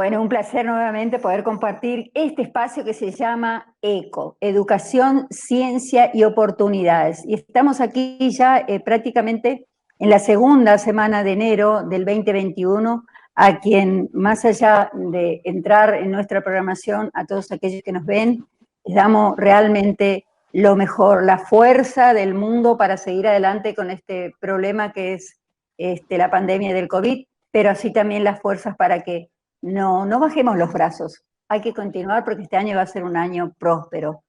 Bueno, un placer nuevamente poder compartir este espacio que se llama ECO, Educación, Ciencia y Oportunidades. Y estamos aquí ya prácticamente en la segunda semana de enero del 2021, a quien, más allá de entrar en nuestra programación, a todos aquellos que nos ven, les damos realmente lo mejor, la fuerza del mundo para seguir adelante con este problema que es la pandemia del COVID, pero así también las fuerzas para que no bajemos los brazos. Hay que continuar porque este año va a ser un año próspero.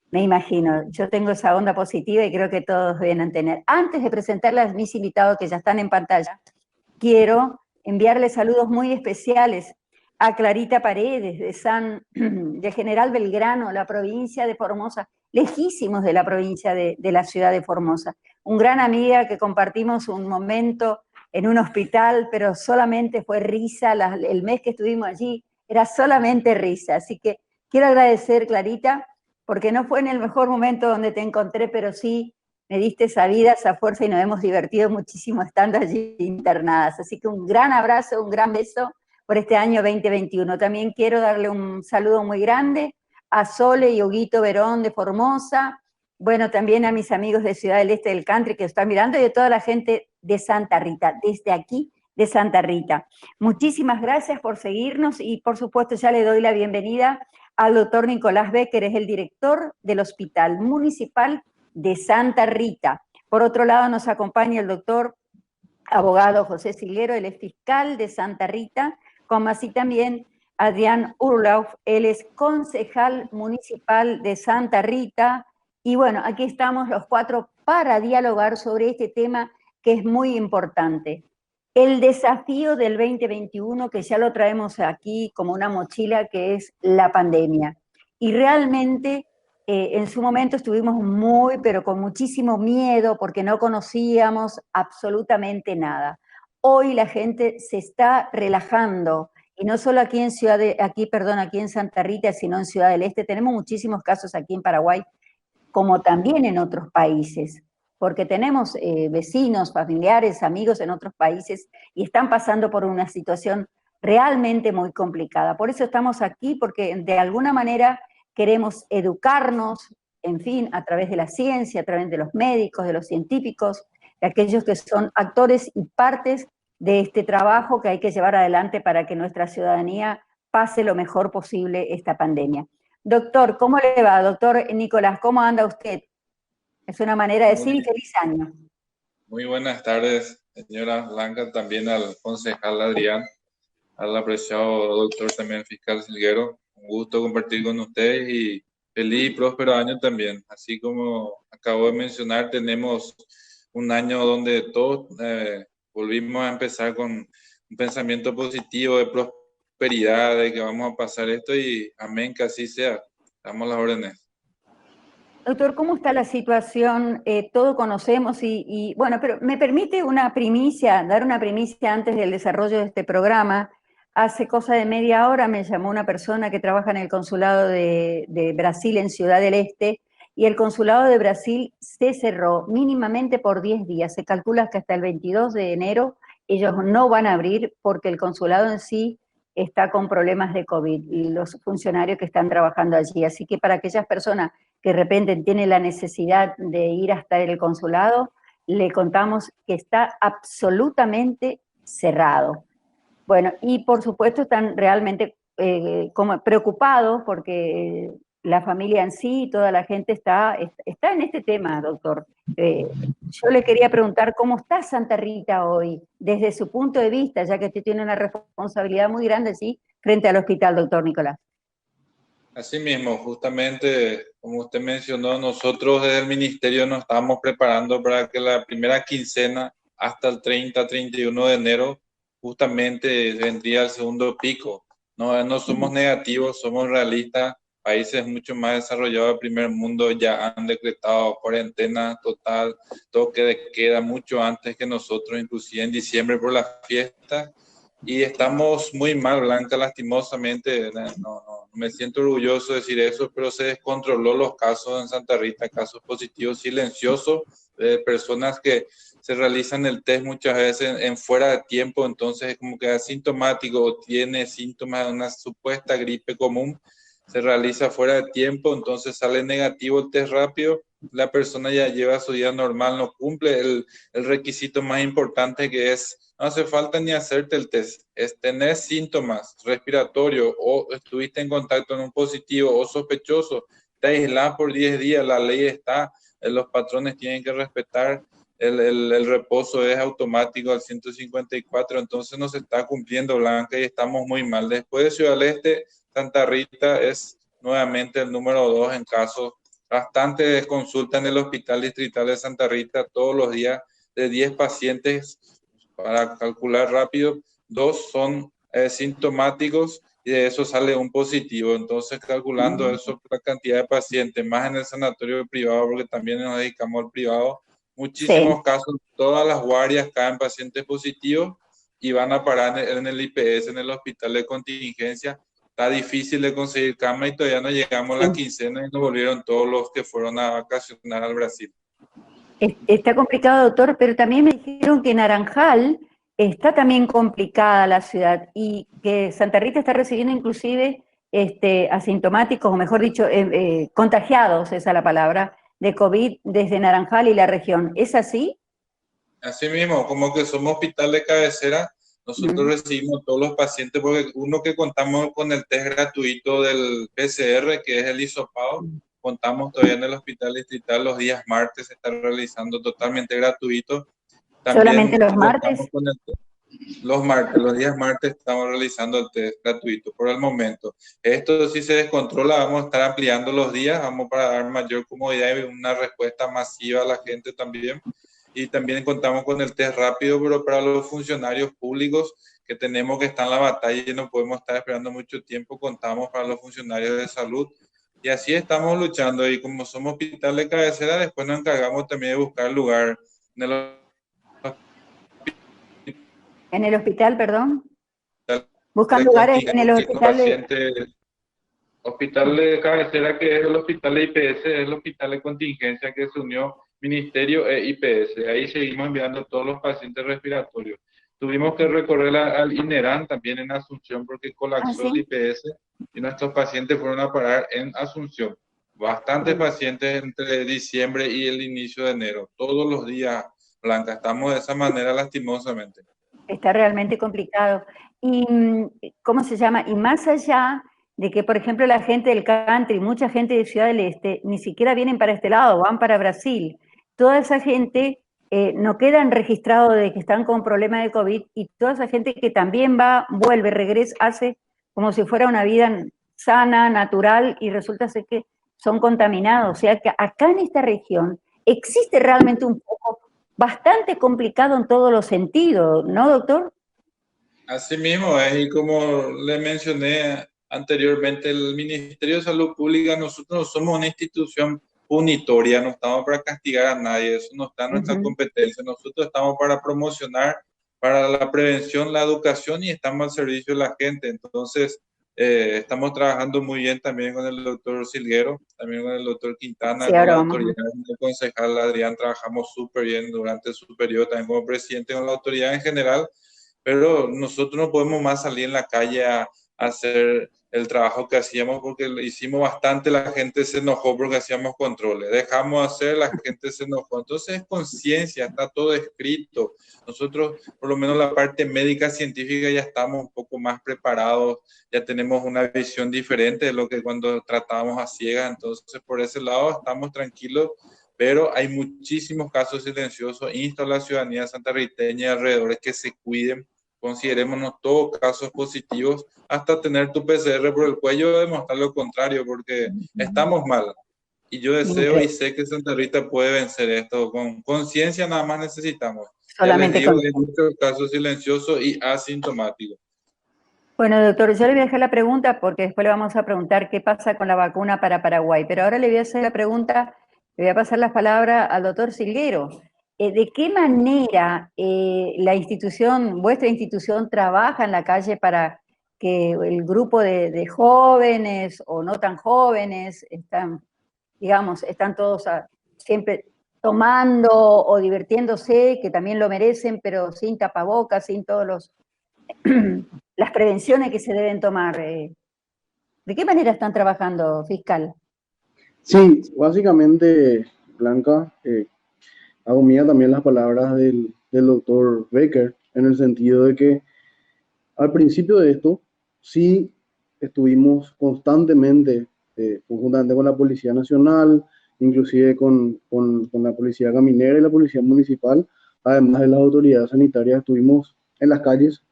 Me imagino, yo tengo esa onda positiva y creo que todos deben tener. Antes de presentarles a mis invitados que ya están en pantalla, quiero enviarles saludos muy especiales a Clarita Paredes de General Belgrano, la provincia de Formosa, lejísimos de la provincia de la ciudad de Formosa. Un gran amiga que compartimos un momento en un hospital, pero solamente fue risa, el mes que estuvimos allí era solamente risa. Así que quiero agradecer, Clarita, porque no fue en el mejor momento donde te encontré, pero sí me diste esa vida, esa fuerza y nos hemos divertido muchísimo estando allí internadas. Así que un gran abrazo, un gran beso por este año 2021. También quiero darle un saludo muy grande a Sole y Huguito Verón de Formosa, bueno, también a mis amigos de Ciudad del Este del Country que están mirando y a toda la gente de Santa Rita, desde aquí de Santa Rita. Muchísimas gracias por seguirnos y por supuesto ya le doy la bienvenida al doctor Nicolás Becker, es el director del Hospital Municipal de Santa Rita. Por otro lado nos acompaña el doctor abogado José Silguero, él es fiscal de Santa Rita, como así también Adrián Urlauf, él es concejal municipal de Santa Rita. Y bueno, aquí estamos los cuatro para dialogar sobre este tema que es muy importante. El desafío del 2021, que ya lo traemos aquí como una mochila, que es la pandemia. Y realmente en su momento estuvimos pero con muchísimo miedo porque no conocíamos absolutamente nada. Hoy la gente se está relajando y no solo aquí aquí en Santa Rita, sino en Ciudad del Este. Tenemos muchísimos casos aquí en Paraguay, como también en otros países, porque tenemos vecinos, familiares, amigos en otros países y están pasando por una situación realmente muy complicada. Por eso estamos aquí, porque de alguna manera queremos educarnos, en fin, a través de la ciencia, a través de los médicos, de los científicos, de aquellos que son actores y partes de este trabajo que hay que llevar adelante para que nuestra ciudadanía pase lo mejor posible esta pandemia. Doctor, ¿cómo le va? Doctor Nicolás, ¿cómo anda usted? Es una manera de decir y feliz año. Muy buenas tardes, señora Blanca, también al concejal Adrián, al apreciado doctor también fiscal Silguero. Un gusto compartir con ustedes y feliz y próspero año también. Así como acabo de mencionar, tenemos un año donde todos volvimos a empezar con un pensamiento positivo de prosperidad, de que vamos a pasar esto y amén, que así sea. Damos las órdenes. Doctor, ¿cómo está la situación? Todo conocemos bueno, pero me permite una primicia, dar una primicia antes del desarrollo de este programa. Hace cosa de media hora me llamó una persona que trabaja en el consulado de Brasil en Ciudad del Este y el consulado de Brasil se cerró mínimamente por 10 días. Se calcula que hasta el 22 de enero ellos no van a abrir porque el consulado en sí está con problemas de COVID y los funcionarios que están trabajando allí. Así que para aquellas personas que de repente tiene la necesidad de ir hasta el consulado, le contamos que está absolutamente cerrado. Bueno, y por supuesto están realmente como preocupados porque la familia en sí, toda la gente está en este tema, doctor. Yo le quería preguntar cómo está Santa Rita hoy, desde su punto de vista, ya que usted tiene una responsabilidad muy grande, sí, frente al hospital, doctor Nicolás. Así mismo, justamente, como usted mencionó, nosotros desde el ministerio nos estamos preparando para que la primera quincena hasta el 30-31 de enero justamente vendría el segundo pico. No somos negativos, somos realistas. Países mucho más desarrollados del primer mundo ya han decretado cuarentena total, toque de queda mucho antes que nosotros, inclusive en diciembre por las fiestas. Y estamos muy mal, Blanca, lastimosamente. me siento orgulloso de decir eso, pero se descontroló los casos en Santa Rita, casos positivos silenciosos de personas que se realizan el test muchas veces en fuera de tiempo, entonces es como que es asintomático o tiene síntomas de una supuesta gripe común, se realiza fuera de tiempo, entonces sale negativo el test rápido, la persona ya lleva su vida normal, no cumple el requisito más importante que es, no hace falta ni hacerte el test, es tener síntomas respiratorios o estuviste en contacto en un positivo o sospechoso, te aislás por 10 días, la ley está, los patrones tienen que respetar, el reposo es automático al 154, entonces no se está cumpliendo, Blanca, y estamos muy mal. Después de Ciudad del Este, Santa Rita es nuevamente el número 2 en casos, bastante consulta en el Hospital Distrital de Santa Rita todos los días, de 10 pacientes, para calcular rápido, 2 son sintomáticos y de eso sale un positivo. Entonces, calculando eso, la cantidad de pacientes, más en el sanatorio privado, porque también nos dedicamos al privado, muchísimos Sí. casos, todas las guardias caen pacientes positivos y van a parar en el IPS, en el hospital de contingencia. Está difícil de conseguir cama y todavía no llegamos a la quincena y nos volvieron todos los que fueron a vacacionar al Brasil. Está complicado, doctor, pero también me dijeron que Naranjal está también complicada la ciudad y que Santa Rita está recibiendo inclusive asintomáticos, o mejor dicho, contagiados, esa es la palabra, de COVID desde Naranjal y la región. ¿Es así? Así mismo, como que somos hospital de cabecera, nosotros recibimos todos los pacientes, porque uno que contamos con el test gratuito del PCR, que es el hisopado, contamos todavía en el hospital distrital los días martes, se está realizando totalmente gratuito. ¿Solamente También los contamos martes? con los martes, los días martes estamos realizando el test gratuito por el momento. Esto si se descontrola, vamos a estar ampliando los días, vamos para dar mayor comodidad y una respuesta masiva a la gente también. Y también contamos con el test rápido, pero para los funcionarios públicos que tenemos que estar en la batalla y no podemos estar esperando mucho tiempo, contamos para los funcionarios de salud. Y así estamos luchando y como somos hospital de cabecera, después nos encargamos también de buscar lugar en el ¿En el hospital, perdón? ¿Buscan de lugares en el contingencia, los hospital de...? pacientes. Hospital de cabecera, que es el hospital de IPS, es el hospital de contingencia que se unió Ministerio e IPS. Ahí seguimos enviando todos los pacientes respiratorios. Tuvimos que recorrer al INERAN también en Asunción porque Ah, colapsó el sí. IPS y nuestros pacientes fueron a parar en Asunción. Bastantes pacientes entre diciembre y el inicio de enero. Todos los días, Blanca, estamos de esa manera lastimosamente. Está realmente complicado. Y, ¿cómo se llama? Y más allá de que, por ejemplo, la gente del country, mucha gente de Ciudad del Este, ni siquiera vienen para este lado, van para Brasil. Toda esa gente no quedan registrados de que están con problemas de COVID y toda esa gente que también va, vuelve, regresa, hace como si fuera una vida sana, natural y resulta ser que son contaminados. O sea que acá en esta región existe realmente un poco bastante complicado en todos los sentidos, ¿no, doctor? Así mismo es, y como le mencioné anteriormente, el Ministerio de Salud Pública, nosotros no somos una institución punitoria, no estamos para castigar a nadie, eso no está en nuestra competencia, nosotros estamos para promocionar, para la prevención, la educación y estamos al servicio de la gente, entonces estamos trabajando muy bien también con el doctor Silguero, también con el doctor Quintana, Sí, con la ahora vamos. autoridad, con el concejal Adrián, trabajamos súper bien durante su periodo también como presidente con la autoridad en general, pero nosotros no podemos más salir en la calle a hacer el trabajo que hacíamos porque lo hicimos bastante, la gente se enojó porque hacíamos controles, dejamos hacer, la gente se enojó, entonces es conciencia, está todo escrito, nosotros por lo menos la parte médica científica ya estamos un poco más preparados, ya tenemos una visión diferente de lo que cuando tratábamos a ciegas, entonces por ese lado estamos tranquilos, pero hay muchísimos casos silenciosos, insto a la ciudadanía santarriteña y alrededores que se cuiden, considerémonos todos casos positivos hasta tener tu PCR por el cuello y demostrar lo contrario, porque estamos mal. Y yo deseo y sé que Santa Rita puede vencer esto. Con conciencia nada más necesitamos. Ya les Solamente digo, con... hay muchos casos silenciosos y asintomáticos. Bueno, doctor, yo le voy a dejar la pregunta porque después le vamos a preguntar qué pasa con la vacuna para Paraguay, pero ahora le voy a hacer la pregunta, le voy a pasar las palabras al doctor Silguero. ¿De qué manera la institución, vuestra institución, trabaja en la calle para que el grupo de jóvenes o no tan jóvenes están, digamos, están todos siempre tomando o divirtiéndose, que también lo merecen, pero sin tapabocas, sin todos las prevenciones que se deben tomar. ¿De qué manera están trabajando, fiscal? Sí, básicamente, Blanca, hago mía también las palabras del doctor Becker, en el sentido de que al principio de esto, sí estuvimos constantemente, conjuntamente con la Policía Nacional, inclusive con la Policía Caminera y la Policía Municipal, además de las autoridades sanitarias, estuvimos en las calles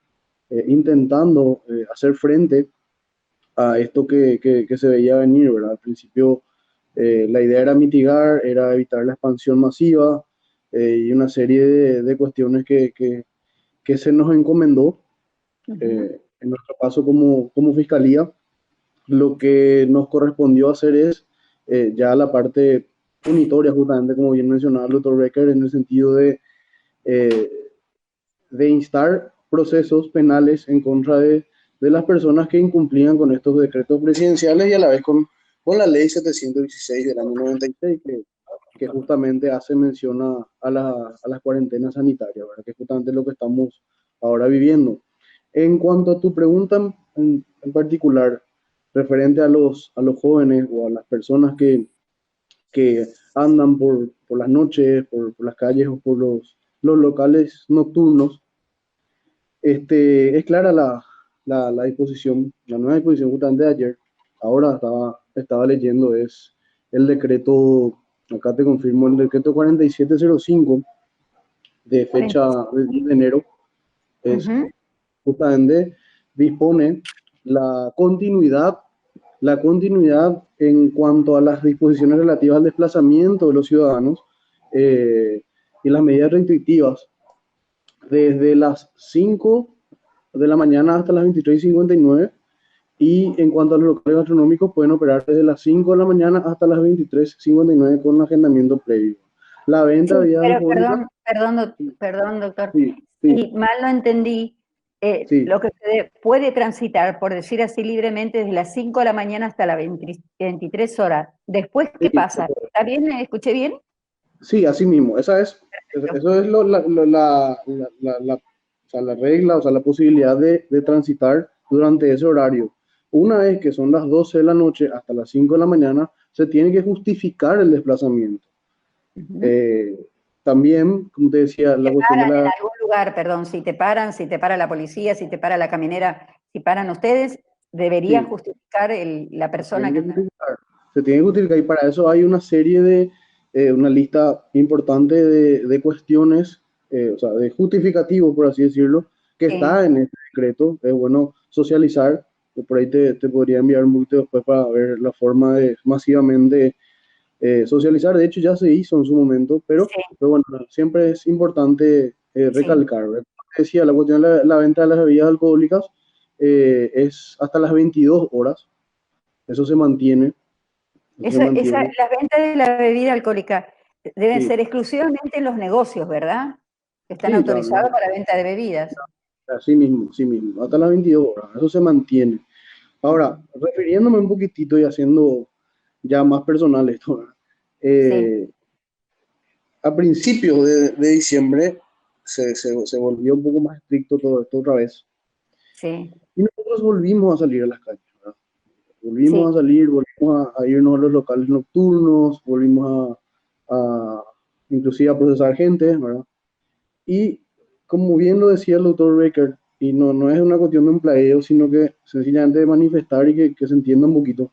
intentando hacer frente a esto que se veía venir, ¿verdad? Al principio la idea era mitigar, era evitar la expansión masiva y una serie de cuestiones que se nos encomendó en nuestro paso como fiscalía. Lo que nos correspondió hacer es ya la parte punitoria, justamente como bien mencionaba el doctor Becker, en el sentido eh, de instar procesos penales en contra de las personas que incumplían con estos decretos presidenciales y a la vez con la ley 716 del año 96, que justamente hace mención a las cuarentenas sanitarias, ¿verdad? Que es justamente lo que estamos ahora viviendo. En cuanto a tu pregunta en particular, referente a los jóvenes o a las personas que andan por las noches, por las calles o por los locales nocturnos, es clara la disposición, la nueva disposición justamente de ayer. Ahora estaba leyendo, es el decreto, acá te confirmo, el decreto 4705 de fecha del 10 de enero, es justamente dispone la continuidad, la continuidad en cuanto a las disposiciones relativas al desplazamiento de los ciudadanos y las medidas restrictivas desde las 5 de la mañana hasta las 23:59 y en cuanto a los locales gastronómicos pueden operar desde las 5 de la mañana hasta las 23:59 con agendamiento previo. La venta de Sí, bebidas pero alcohólicas, perdón, doctor. sí, Si sí, mal lo entendí, sí, lo que se puede transitar, por decir así libremente, desde las 5 de la mañana hasta las 23 horas. Después, ¿qué sí, pasa? ¿Está bien? ¿Me escuché bien? sí, así mismo. Eso es o sea, la regla, o sea, la posibilidad de transitar durante ese horario. Una vez que son las 12 de la noche hasta las 5 de la mañana, se tiene que justificar el desplazamiento. Ujú. Eh, También, como te decía, la Te cuestión de paran en la... algún lugar, perdón, si te para la policía, si te para la caminera, si paran ustedes, debería Sí, justificar la persona tiene que que está. justificar. Se tiene que justificar y para eso hay una serie una lista importante de cuestiones, o sea, de justificativos, por así decirlo, que Sí, está en este decreto. Es bueno socializar, que por ahí te podría enviar un poquito después para ver la forma de masivamente socializar. De hecho, ya se hizo en su momento, sí, pero bueno, siempre es importante sí. recalcar, ¿verdad? Como decía, la cuestión de la venta de las bebidas alcohólicas es hasta las 22 horas. Eso se mantiene. Eso se mantiene. Las ventas de la bebida alcohólica deben Sí, ser exclusivamente en los negocios, ¿verdad? Que están sí, autorizados para venta de bebidas. así mismo, hasta las 22 horas. Eso se mantiene. Ahora, refiriéndome un poquitito y haciendo ya más personal esto, ¿verdad? Sí, Eh, a principios de diciembre se volvió un poco más estricto todo esto otra vez. sí, Y nosotros volvimos a salir a las calles, ¿verdad? Volvimos sí. a salir, volvimos a irnos a los locales nocturnos, volvimos a inclusive a procesar gente, ¿verdad? Y como bien lo decía el doctor Becker, y no es una cuestión de un plagueo, sino que sencillamente de manifestar y que se entienda un poquito,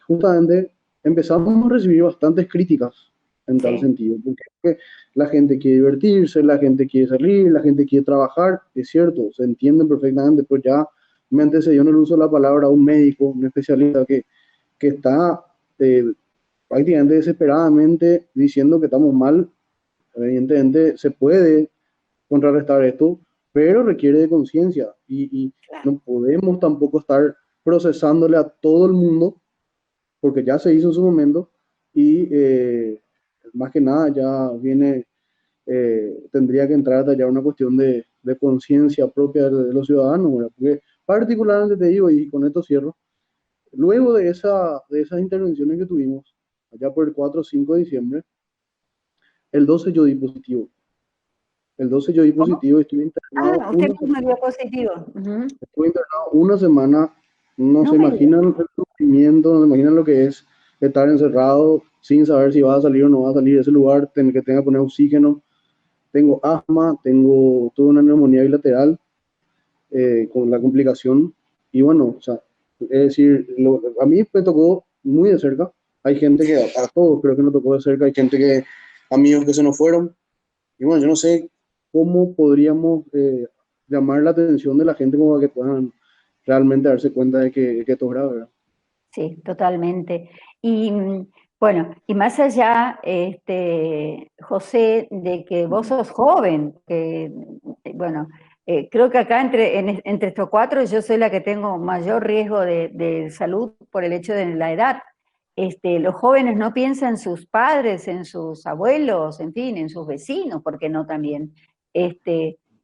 justamente empezamos a recibir bastantes críticas en tal Sí, sentido, porque la gente quiere divertirse, la gente quiere salir, la gente quiere trabajar, es cierto, se entienden perfectamente, pero ya me antecedió en el uso de la palabra un médico, un especialista que está prácticamente desesperadamente diciendo que estamos mal. Evidentemente se puede contrarrestar esto, pero requiere de conciencia y claro. no podemos tampoco estar procesándole a todo el mundo porque ya se hizo en su momento y más que nada ya tendría que entrar a tallar una cuestión de conciencia propia de los ciudadanos, ¿verdad? Porque particularmente te digo, y con esto cierro, luego de esas intervenciones que tuvimos, allá por el 4 o 5 de diciembre, el 12 yo di positivo. El 12 yo di ¿Cómo? positivo y estuve internado Ah, usted una mismo semana. dio positivo. Ujú. Estuve internado una semana. No No se me diga. imaginan el sufrimiento, no se imaginan lo que es estar encerrado sin saber si va a salir o no va a salir de ese lugar, tener que tenga que poner oxígeno. Tengo asma, tuve una neumonía bilateral con la complicación. Y bueno, o sea, es decir, a mí me tocó muy de cerca. Hay gente que, a todos creo que nos tocó de cerca, hay gente que, amigos que se nos fueron. Y bueno, yo no sé cómo podríamos llamar la atención de la gente como para que puedan realmente darse cuenta de que esto es grave, ¿verdad? Sí, totalmente. Y bueno, y más allá, José, de que vos sos joven, que bueno, creo que acá entre estos cuatro yo soy la que tengo mayor riesgo de salud por el hecho de la edad. Los jóvenes no piensan en sus padres, en sus abuelos, en fin, en sus vecinos, ¿por qué no también?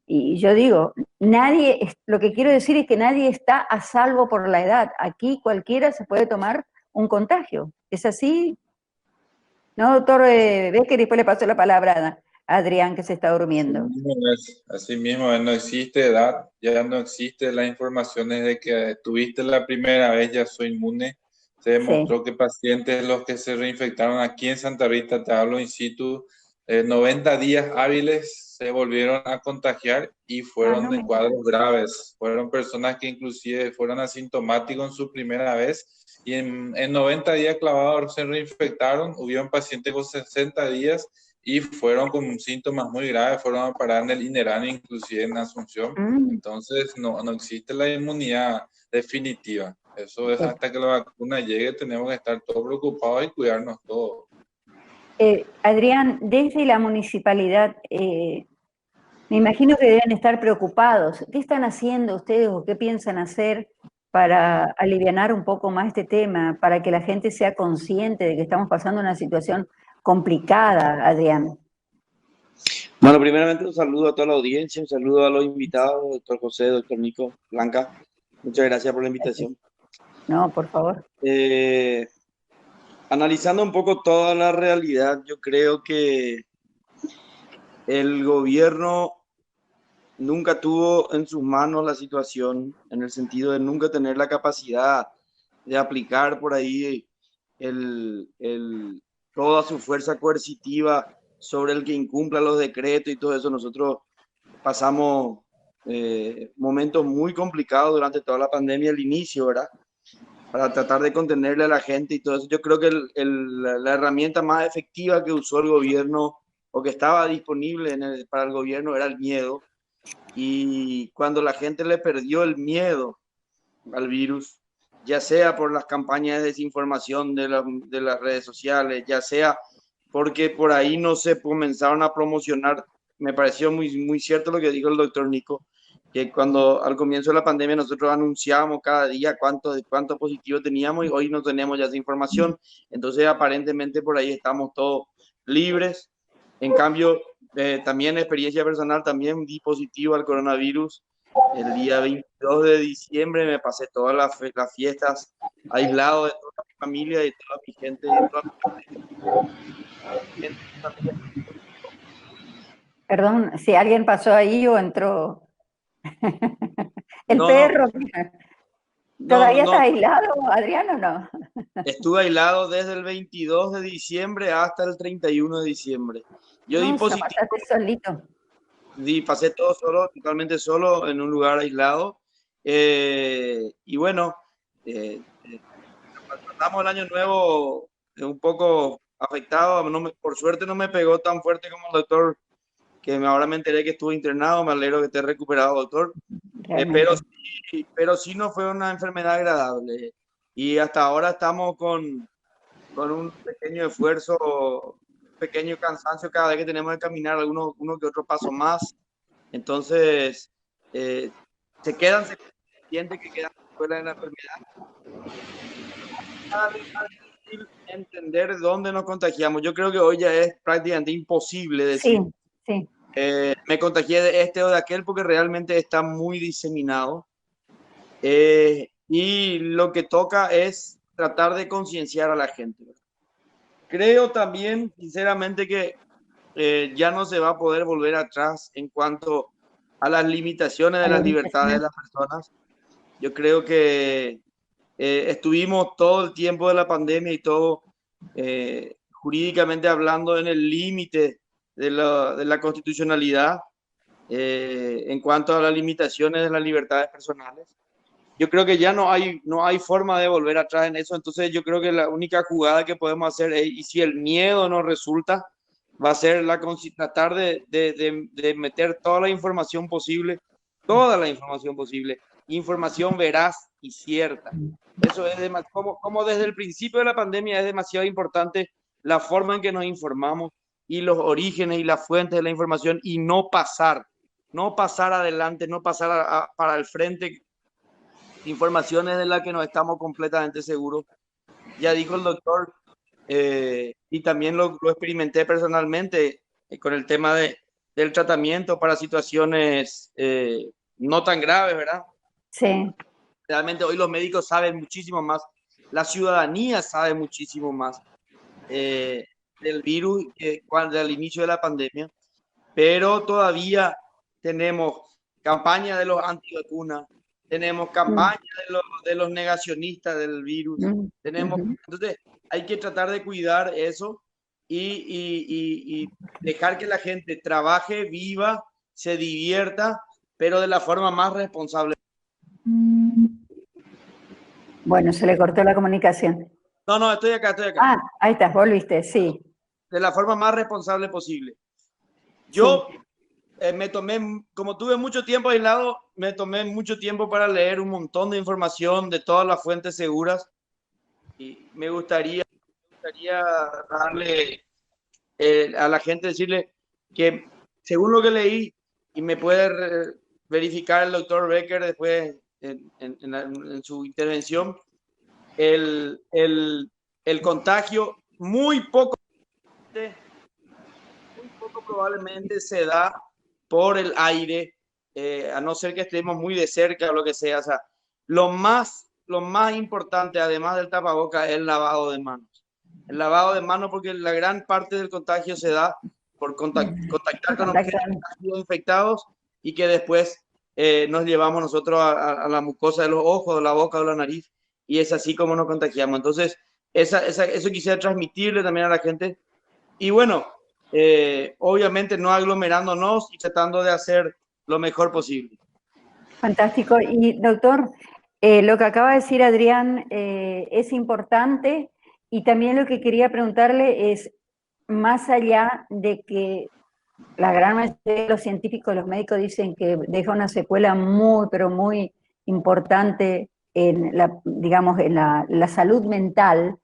Y yo digo, lo que quiero decir es que nadie está a salvo por la edad. Aquí cualquiera se puede tomar un contagio. ¿Es así? ¿No, doctor Becker? Y después le paso la palabra a Adrián, que se está durmiendo. Así mismo no existe edad, ya no existe las informaciones de que tuviste la primera vez, ya soy inmune. Se Sí. demostró que pacientes los que se reinfectaron aquí en Santa Rita, te hablo in situ, 90 días hábiles se volvieron a contagiar y Ah, no fueron me en digas. cuadros graves. Fueron personas que inclusive fueron asintomáticos en su primera vez y en 90 días clavados se reinfectaron. Hubieron pacientes con 60 días y fueron con síntomas muy graves, fueron a parar en el INERAN, inclusive en Asunción. Mm, Entonces, no existe la inmunidad definitiva. Eso es sí. hasta que la vacuna llegue, tenemos que estar todos preocupados y cuidarnos todos. Adrián, desde la municipalidad, me imagino que deben estar preocupados. ¿Qué están haciendo ustedes o qué piensan hacer para alivianar un poco más este tema, para que la gente sea consciente de que estamos pasando una situación complicada, Adrián? Bueno, primeramente un saludo a toda la audiencia, un saludo a los invitados, doctor José, doctor Nico, Blanca. Muchas gracias por la invitación. No, por favor. Analizando un poco toda la realidad, yo creo que el gobierno nunca tuvo en sus manos la situación, en el sentido de nunca tener la capacidad de aplicar por ahí toda su fuerza coercitiva sobre el que incumpla los decretos y todo eso. Nosotros pasamos momentos muy complicados durante toda la pandemia, al inicio, ¿verdad? Para tratar de contenerle a la gente y todo eso. Yo creo que la herramienta más efectiva que usó el gobierno o que estaba disponible para el gobierno era el miedo. Y cuando la gente le perdió el miedo al virus, ya sea por las campañas de desinformación de las redes sociales, ya sea porque por ahí no se comenzaron a promocionar. Me pareció muy cierto lo que dijo el doctor Nico, que cuando al comienzo de la pandemia nosotros anunciábamos cada día cuánto positivo teníamos y hoy no tenemos ya esa información. Entonces aparentemente por ahí estamos todos libres. En cambio, también experiencia personal, también di positivo al coronavirus. El día 22 de diciembre me pasé todas las fiestas aislado de toda mi familia, de toda mi gente, de toda mi familia. Perdón, si alguien pasó ahí o entró. El No, no, perro. no, ¿Todavía no. está aislado, Adrián, o no? Estuve aislado desde el 22 de diciembre hasta el 31 de diciembre. Yo di No, se positivo, pasaste solito. pasé todo solo, totalmente solo, en un lugar aislado. Y bueno, eh, pasamos el año nuevo un poco afectado. Por suerte no me pegó tan fuerte como el doctor, que ahora me enteré que estuvo internado. Me alegro que esté recuperado, doctor. Realmente. Pero sí no fue una enfermedad agradable. Y hasta ahora estamos con un pequeño esfuerzo, un pequeño cansancio cada vez que tenemos que caminar uno que otro paso más. Entonces, se quedan pacientes que quedan fuera de la enfermedad. Cada vez más difícil entender dónde nos contagiamos. Yo creo que hoy ya es prácticamente imposible Sí, decir sí. me contagié de este o de aquel, porque realmente está muy diseminado. y lo que toca es tratar de concienciar a la gente. Creo también, sinceramente, que ya no se va a poder volver atrás en cuanto a las limitaciones de las libertades de las personas. Yo creo que estuvimos todo el tiempo de la pandemia y todo, jurídicamente hablando, en el límite de la constitucionalidad en cuanto a las limitaciones de las libertades personales. Yo creo que ya no hay forma de volver atrás en eso, entonces yo creo que la única jugada que podemos hacer es, y si el miedo no resulta, va a ser tratar de meter toda la información posible, información veraz y cierta. Eso es como desde el principio de la pandemia es demasiado importante la forma en que nos informamos y los orígenes y las fuentes de la información, y no pasar adelante, no pasar para el frente informaciones de las que no estamos completamente seguros. Ya dijo el doctor, y también lo experimenté personalmente con el tema del tratamiento para situaciones no tan graves, ¿verdad? Sí. Realmente hoy los médicos saben muchísimo más, la ciudadanía sabe muchísimo más del virus cuando al inicio de la pandemia, pero todavía tenemos campaña de los antivacunas, tenemos campaña de los negacionistas del virus, entonces hay que tratar de cuidar eso y dejar que la gente trabaje, viva, se divierta, pero de la forma más responsable. Bueno, se le cortó la comunicación. No, estoy acá. Ah, ahí estás, volviste, sí. De la forma más responsable posible. Yo me tomé, como tuve mucho tiempo aislado, me tomé mucho tiempo para leer un montón de información de todas las fuentes seguras, y me gustaría darle a la gente, decirle que según lo que leí, y me puede verificar el doctor Becker después en su intervención, el contagio muy poco probablemente se da por el aire, a no ser que estemos muy de cerca o lo que sea. O sea, lo más importante, además del tapaboca, es el lavado de manos. El lavado de manos, porque la gran parte del contagio se da por contactar con objetos infectados y que después nos llevamos nosotros a la mucosa de los ojos, de la boca o la nariz, y es así como nos contagiamos. Entonces, eso quisiera transmitirle también a la gente. Y bueno, obviamente no aglomerándonos y tratando de hacer lo mejor posible. Fantástico. Y doctor, lo que acaba de decir Adrián es importante, y también lo que quería preguntarle es, más allá de que la gran mayoría de los científicos, los médicos dicen que deja una secuela muy, pero muy importante en la, digamos, en la salud mental,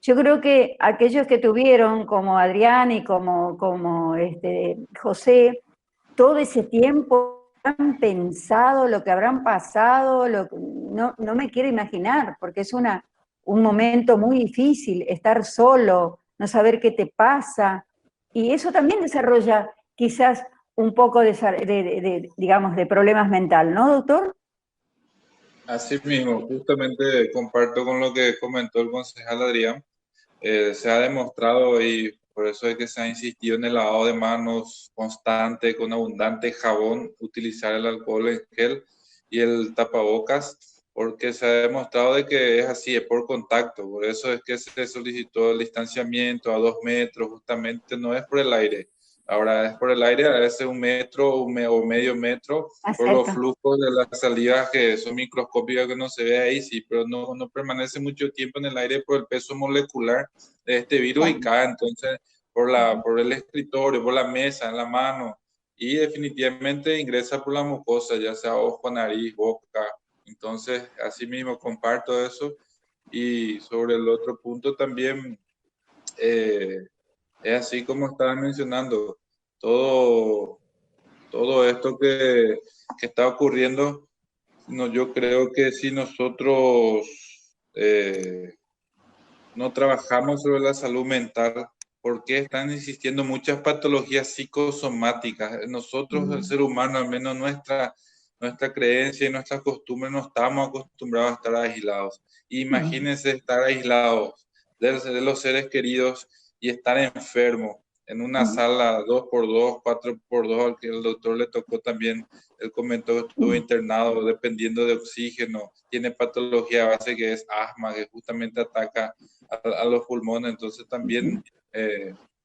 yo creo que aquellos que tuvieron, como Adrián y como José, todo ese tiempo han pensado lo que habrán pasado, no me quiero imaginar, porque es un momento muy difícil, estar solo, no saber qué te pasa, y eso también desarrolla quizás un poco digamos, de problemas mental, ¿no, doctor? Así mismo, justamente comparto con lo que comentó el concejal Adrián. Se ha demostrado, y por eso es que se ha insistido en el lavado de manos constante, con abundante jabón, utilizar el alcohol en gel y el tapabocas, porque se ha demostrado de que es así, es por contacto. Por eso es que se solicitó el distanciamiento a 2 metros, justamente no es por el aire. Ahora es por el aire, a veces 1 metro o medio metro, por los flujos de las salidas que son microscópicas, que no se ve ahí, sí, pero no permanece mucho tiempo en el aire por el peso molecular de este virus y cae entonces por el escritorio, por la mesa, en la mano, y definitivamente ingresa por la mucosa, ya sea ojo, nariz, boca. Entonces, así mismo comparto eso. Y sobre el otro punto también, es así como estaba mencionando, todo esto que está ocurriendo, yo creo que si nosotros no trabajamos sobre la salud mental, porque están existiendo muchas patologías psicosomáticas. Nosotros, el ser humano, al menos nuestra nuestra creencia y nuestras costumbres no estamos acostumbrados a estar aislados. Imagínense estar aislados de los seres queridos y estar enfermo en una sala 2x2, 4x2, al que el doctor le tocó también. Él comentó que estuvo internado dependiendo de oxígeno, tiene patología base que es asma, que justamente ataca a los pulmones. Entonces también,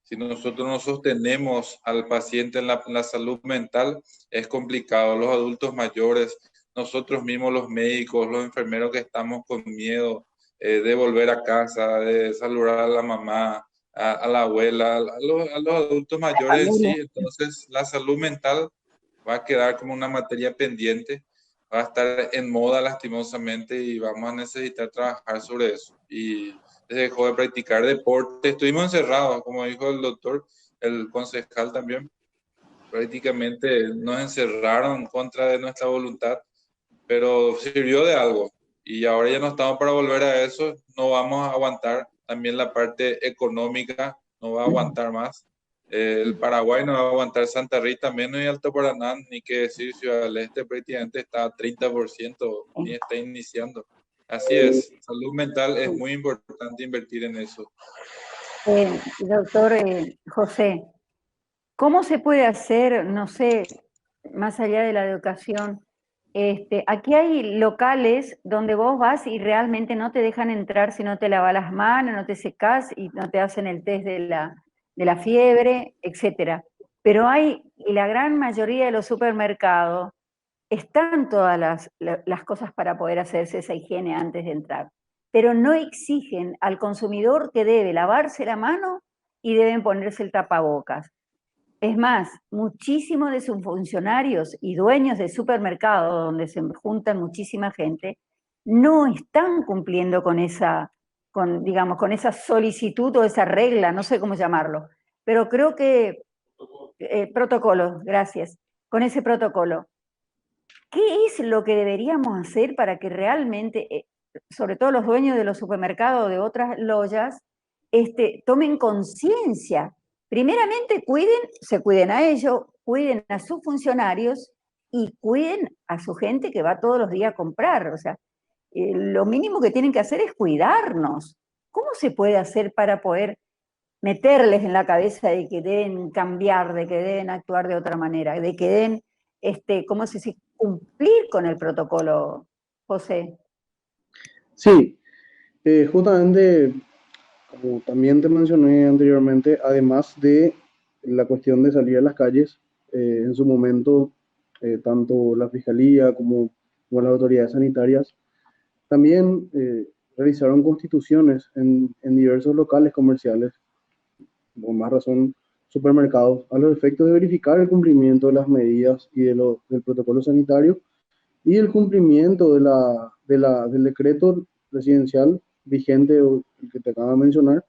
si nosotros no sostenemos al paciente en la salud mental, es complicado. Los adultos mayores, nosotros mismos los médicos, los enfermeros que estamos con miedo de volver a casa, de saludar a la mamá, a la abuela, a los adultos mayores en sí. Entonces la salud mental va a quedar como una materia pendiente, va a estar en moda lastimosamente y vamos a necesitar trabajar sobre eso. Y se dejó de practicar deporte, estuvimos encerrados, como dijo el doctor, el concejal también, prácticamente nos encerraron en contra de nuestra voluntad, pero sirvió de algo y ahora ya no estamos para volver a eso, no vamos a aguantar. También la parte económica no va a aguantar más. El Paraguay no va a aguantar, Santa Rita menos, y Alto Paraná, ni que decir Ciudad del Este, prácticamente está a 30%, ni está iniciando. Así es, salud mental es muy importante invertir en eso. Doctor José, ¿cómo se puede hacer, no sé, más allá de la educación? Aquí hay locales donde vos vas y realmente no te dejan entrar si no te lavas las manos, no te secas y no te hacen el test de la fiebre, etc. Pero hay, y la gran mayoría de los supermercados, están todas las cosas para poder hacerse esa higiene antes de entrar, pero no exigen al consumidor que debe lavarse la mano y deben ponerse el tapabocas. Es más, muchísimos de sus funcionarios y dueños de supermercados, donde se juntan muchísima gente, no están cumpliendo con esa, digamos, con esa solicitud o esa regla, no sé cómo llamarlo, pero creo que protocolo, gracias, con ese protocolo. ¿Qué es lo que deberíamos hacer para que realmente, sobre todo los dueños de los supermercados o de otras loyas, tomen conciencia? Primeramente, se cuiden a ellos, cuiden a sus funcionarios y cuiden a su gente que va todos los días a comprar. O sea, lo mínimo que tienen que hacer es cuidarnos. ¿Cómo se puede hacer para poder meterles en la cabeza de que deben cambiar, de que deben actuar de otra manera, de que deben, ¿cómo se dice?, cumplir con el protocolo, José? Sí, justamente, como también te mencioné anteriormente, además de la cuestión de salir a las calles, en su momento, tanto la Fiscalía como las autoridades sanitarias también realizaron constituciones en diversos locales comerciales, con más razón supermercados, a los efectos de verificar el cumplimiento de las medidas y del protocolo sanitario y el cumplimiento del decreto presidencial vigente, el que te acabo de mencionar,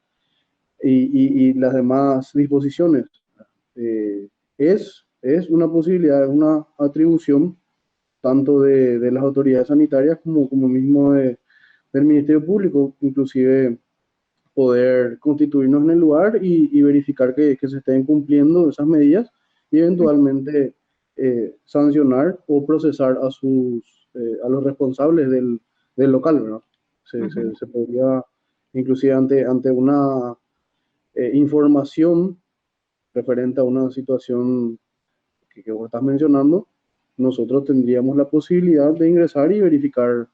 y las demás disposiciones. Es una posibilidad, es una atribución tanto de las autoridades sanitarias como mismo del Ministerio Público, inclusive poder constituirnos en el lugar y verificar que se estén cumpliendo esas medidas y eventualmente sancionar o procesar a los responsables del local, ¿verdad? Se podría, inclusive ante una información referente a una situación que vos estás mencionando, nosotros tendríamos la posibilidad de ingresar y verificar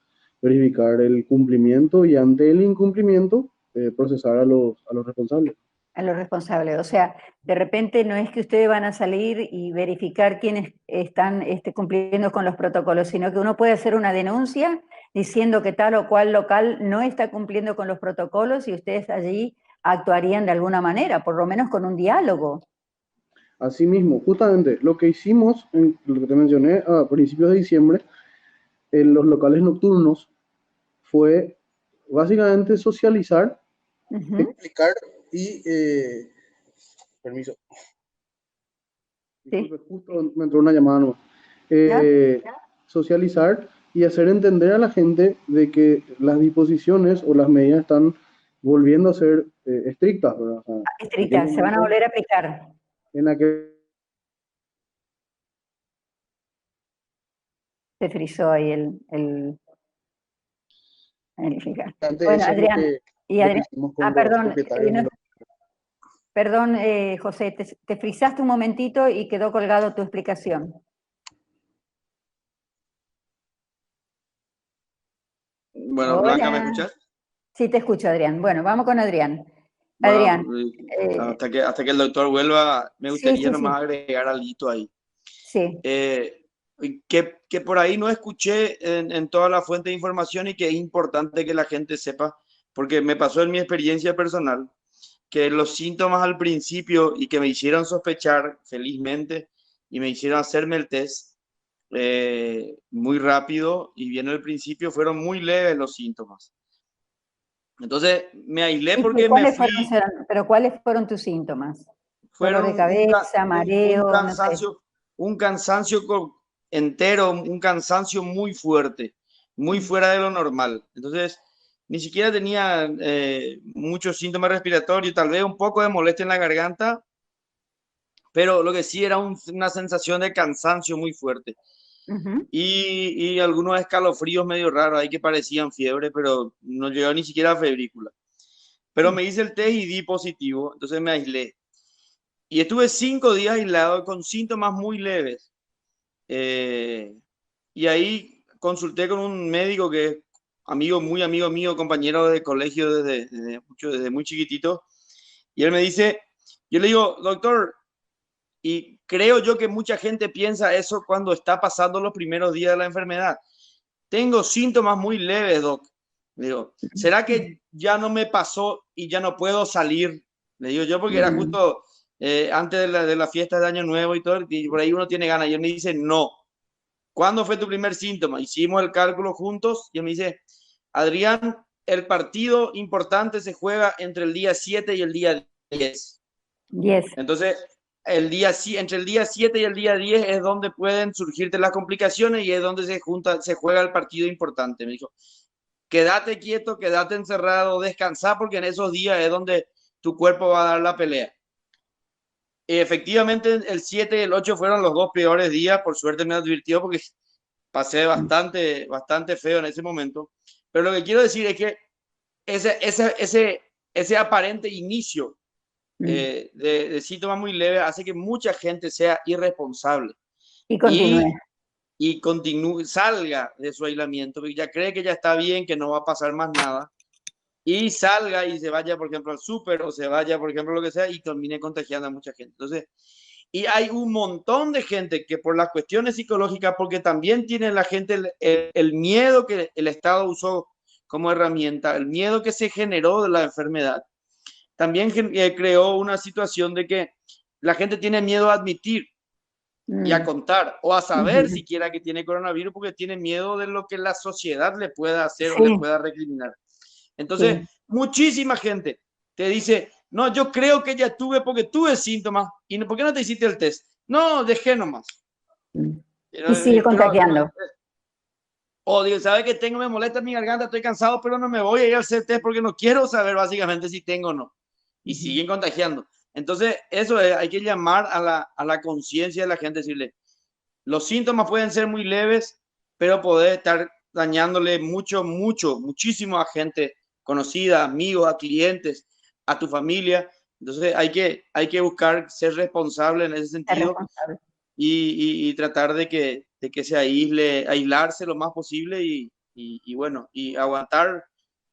el cumplimiento y ante el incumplimiento procesar a los responsables. A los responsables. O sea, de repente no es que ustedes van a salir y verificar quiénes están cumpliendo con los protocolos, sino que uno puede hacer una denuncia diciendo que tal o cual local no está cumpliendo con los protocolos y ustedes allí actuarían de alguna manera, por lo menos con un diálogo. Asimismo, justamente lo que hicimos, lo que te mencioné a principios de diciembre, en los locales nocturnos, fue básicamente socializar, explicar y... permiso. Sí. Justo me entró una llamada nueva. Socializar y hacer entender a la gente de que las disposiciones o las medidas están volviendo a ser estrictas, ¿verdad? O sea, estrictas, se van a volver a aplicar. En aquel se frizó ahí el Antes Bueno, eso es Adrián, y lo que Adrián, hicimos con los perdón, propietarios de los... perdón, José, te frizaste un momentito y quedó colgado tu explicación. Bueno, Blanca, ¿me Hola. escuchas? Sí, te escucho, Adrián. Bueno, vamos con Adrián. Bueno, Adrián, hasta que el doctor vuelva, me sí, gustaría sí, sí, nomás agregar algo ahí. sí. Que por ahí no escuché en toda la fuente de información y que es importante que la gente sepa, porque me pasó en mi experiencia personal, que los síntomas al principio y que me hicieron sospechar felizmente y me hicieron hacerme el test muy rápido y bien al principio fueron muy leves los síntomas. Entonces me aislé ¿Y porque me cuáles fui, pero cuáles fueron tus síntomas? Dolor de fueron cabeza, un mareo, no sé. cansancio, un cansancio entero, un cansancio muy fuerte, muy fuera de lo normal. Entonces, ni siquiera tenía muchos síntomas respiratorios, tal vez un poco de molestia en la garganta, pero lo que sí era una sensación de cansancio muy fuerte. Ujú. Y algunos escalofríos medio raros ahí que parecían fiebre, pero no llegó ni siquiera a febrícula. Pero me hice el test y di positivo, entonces me aislé. Y estuve 5 días aislado con síntomas muy leves. Eh, y ahí consulté con un médico que es amigo, muy amigo mío, compañero de colegio desde muy chiquitito. Y él me dice, yo le digo, doctor, y creo yo que mucha gente piensa eso cuando está pasando los primeros días de la enfermedad. Tengo síntomas muy leves, doc. Le digo, ¿será que ya no me pasó y ya no puedo salir? Le digo yo porque era justo antes de la fiesta de Año Nuevo y todo, y por ahí uno tiene ganas. Y él me dice, no. ¿Cuándo fue tu primer síntoma? Hicimos el cálculo juntos y él me dice, Adrián, el partido importante se juega entre el día 7 y el día 10. 10. Entonces, entre el día 7 y el día 10 es donde pueden surgirte las complicaciones y es donde se juega el partido importante. Me dijo, quédate quieto, quédate encerrado, descansá, porque en esos días es donde tu cuerpo va a dar la pelea. Y efectivamente, el 7 y el 8 fueron los dos peores días, por suerte me advirtió porque pasé bastante feo en ese momento. Pero lo que quiero decir es que ese aparente inicio de síntomas muy leves hace que mucha gente sea irresponsable Y continúe. y salga de su aislamiento, porque ya cree que ya está bien, que no va a pasar más nada, y salga y se vaya, por ejemplo, al súper o se vaya, por ejemplo, lo que sea, y termine contagiando a mucha gente. Entonces, y hay un montón de gente que por las cuestiones psicológicas, porque también tiene la gente el miedo que el Estado usó como herramienta, el miedo que se generó de la enfermedad, también creó una situación de que la gente tiene miedo a admitir y a contar o a saber siquiera que tiene coronavirus porque tiene miedo de lo que la sociedad le pueda hacer o le Sí, pueda recriminar. Entonces, sí. muchísima gente te dice, no, yo creo que ya tuve porque tuve síntomas. ¿Y por qué no te hiciste el test? No, dejé nomás. Y sigue contagiando. O digo, ¿sabe que tengo? Me molesta mi garganta, estoy cansado, pero no me voy a ir a hacer test porque no quiero saber básicamente si tengo o no. Y siguen contagiando. Entonces, eso es, hay que llamar a la conciencia de la gente, decirle, los síntomas pueden ser muy leves, pero poder estar dañándole muchísimo a gente conocida, amigos, a clientes, a tu familia. Entonces hay que buscar ser responsable en ese Es sentido responsable. y tratar de que se aislarse lo más posible y bueno, y aguantar.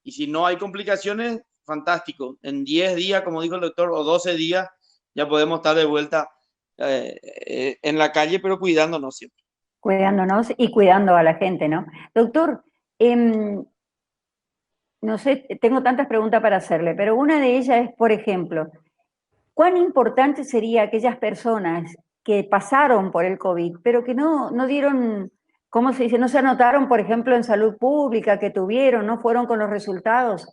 Y si no hay complicaciones, fantástico. En 10 días, como dijo el doctor, o 12 días, ya podemos estar de vuelta en la calle, pero cuidándonos siempre. Cuidándonos y cuidando a la gente, ¿no? Doctor, no sé, tengo tantas preguntas para hacerle, pero una de ellas es, por ejemplo, ¿cuán importante sería aquellas personas que pasaron por el COVID, pero que no dieron, ¿cómo se dice? No se anotaron, por ejemplo, en salud pública, que tuvieron, no fueron con los resultados?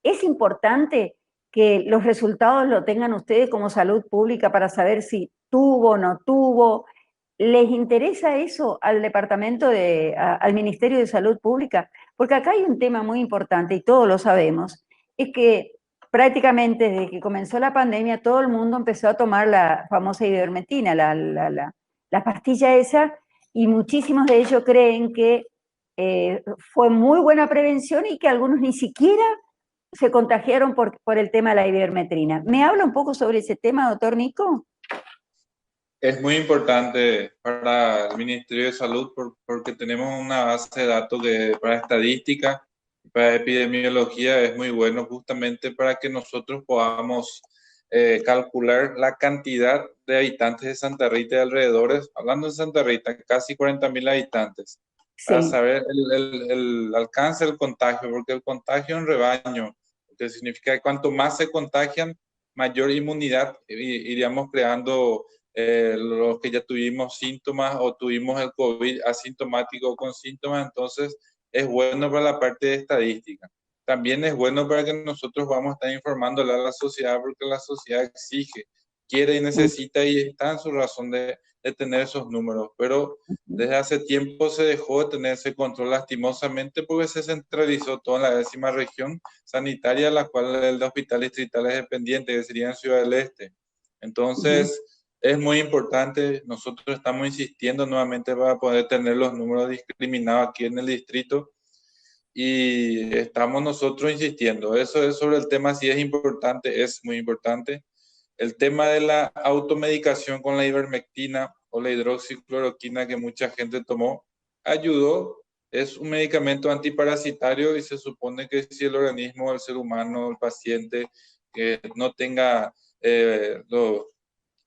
¿Es importante que los resultados lo tengan ustedes como salud pública para saber si tuvo o no tuvo? ¿Les interesa eso al departamento al Ministerio de Salud Pública? Porque acá hay un tema muy importante y todos lo sabemos, es que prácticamente desde que comenzó la pandemia todo el mundo empezó a tomar la famosa ivermectina, la pastilla esa, y muchísimos de ellos creen que fue muy buena prevención y que algunos ni siquiera se contagiaron por el tema de la ivermectina. ¿Me habla un poco sobre ese tema, doctor Nico? Es muy importante para el Ministerio de Salud porque tenemos una base de datos que para estadística, para epidemiología es muy bueno justamente para que nosotros podamos calcular la cantidad de habitantes de Santa Rita y alrededores. Hablando de Santa Rita, casi 40.000 habitantes, para Sí, saber el alcance del contagio, porque el contagio en rebaño, que significa que cuanto más se contagian, mayor inmunidad iríamos creando los que ya tuvimos síntomas o tuvimos el COVID asintomático o con síntomas, entonces es bueno para la parte de estadística. También es bueno para que nosotros vamos a estar informándole a la sociedad porque la sociedad exige, quiere y necesita y está en su razón de tener esos números, pero desde hace tiempo se dejó de tener ese control lastimosamente porque se centralizó todo en la 10ª región sanitaria, la cual el hospital distrital es dependiente, que sería en Ciudad del Este. Entonces, es muy importante, nosotros estamos insistiendo nuevamente para poder tener los números discriminados aquí en el distrito y estamos nosotros insistiendo. Eso es sobre el tema, si es importante, es muy importante. El tema de la automedicación con la ivermectina o la hidroxicloroquina que mucha gente tomó, ayudó. Es un medicamento antiparasitario y se supone que si el organismo, el ser humano, el paciente, que no tenga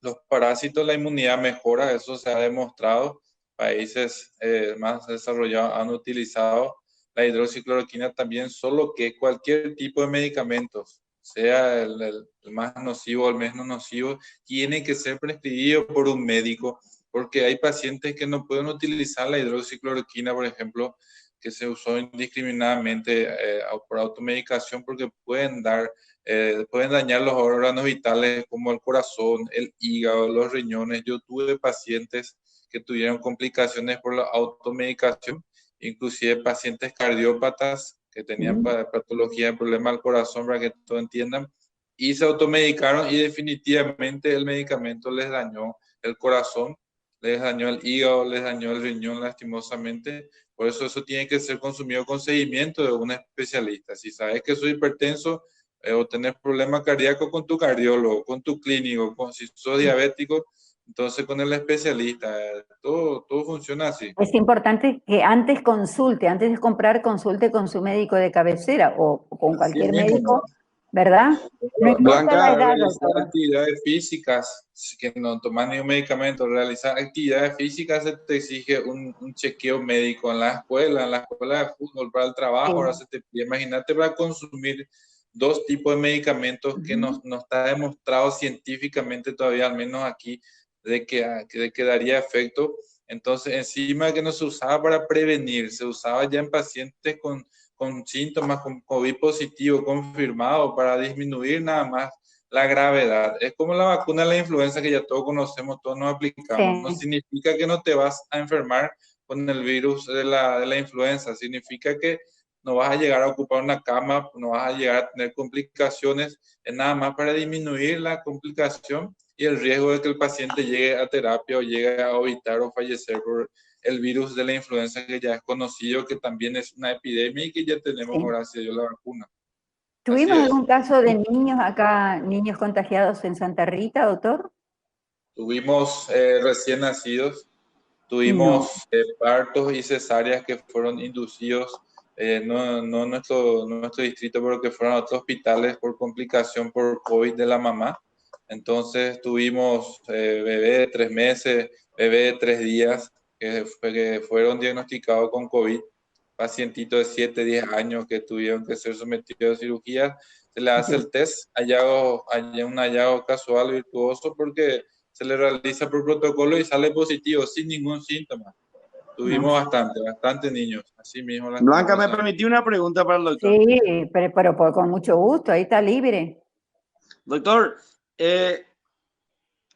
los parásitos, la inmunidad mejora, eso se ha demostrado. Países más desarrollados han utilizado la hidroxicloroquina también, solo que cualquier tipo de medicamentos, sea el más nocivo o el menos nocivo, tiene que ser prescribido por un médico, porque hay pacientes que no pueden utilizar la hidroxicloroquina, por ejemplo, que se usó indiscriminadamente por automedicación, porque pueden dañar los órganos vitales como el corazón, el hígado, los riñones. Yo tuve pacientes que tuvieron complicaciones por la automedicación, inclusive pacientes cardiópatas que tenían patología de problema al corazón, para que todos entiendan, y se automedicaron y definitivamente el medicamento les dañó el corazón, les dañó el hígado, les dañó el riñón lastimosamente. Por eso tiene que ser consumido con seguimiento de un especialista. Si sabes que soy hipertenso, o tener problemas cardíacos, con tu cardiólogo, con tu clínico, si sos diabético, entonces con el especialista. Todo funciona así. es importante que antes consulte, antes de comprar, consulte con su médico de cabecera o con Así cualquier mismo, médico, ¿no? ¿verdad? No importa la Blanca, edad, Realizar doctor. actividades físicas, que no toman ningún medicamento, realizar actividades físicas se te exige un chequeo médico en la escuela de fútbol, para el trabajo, ahora Sí. se te pide. Imagínate para consumir dos tipos de medicamentos que no está demostrado científicamente todavía, al menos aquí, de que daría efecto. Entonces, encima que no se usaba para prevenir, se usaba ya en pacientes con síntomas, con COVID positivo confirmado, para disminuir nada más la gravedad. Es como la vacuna de la influenza que ya todos conocemos, todos nos aplicamos. No Sí. significa que no te vas a enfermar con el virus de la influenza, significa que no vas a llegar a ocupar una cama, no vas a llegar a tener complicaciones, es nada más para disminuir la complicación y el riesgo de que el paciente llegue a terapia o llegue a evitar o fallecer por el virus de la influenza, que ya es conocido, que también es una epidemia y que ya tenemos, Sí. gracias a Dios, la vacuna. Así ¿Tuvimos es. algún caso de niños acá, niños contagiados en Santa Rita, doctor? Tuvimos recién nacidos, No. tuvimos partos y cesáreas que fueron inducidos, no en nuestro distrito, pero que fueron a otros hospitales por complicación por COVID de la mamá. Entonces tuvimos bebé de 3 meses, bebé de 3 días, que fueron diagnosticados con COVID, pacientitos de 7, 10 años que tuvieron que ser sometidos a cirugía. Se le hace el test, un hallazgo casual virtuoso, porque se le realiza por protocolo y sale positivo sin ningún síntoma. No. Tuvimos bastante niños, así mismo Blanca, me lastimosamente. permití una pregunta para el doctor. Sí, pero con mucho gusto, ahí está libre. Doctor, de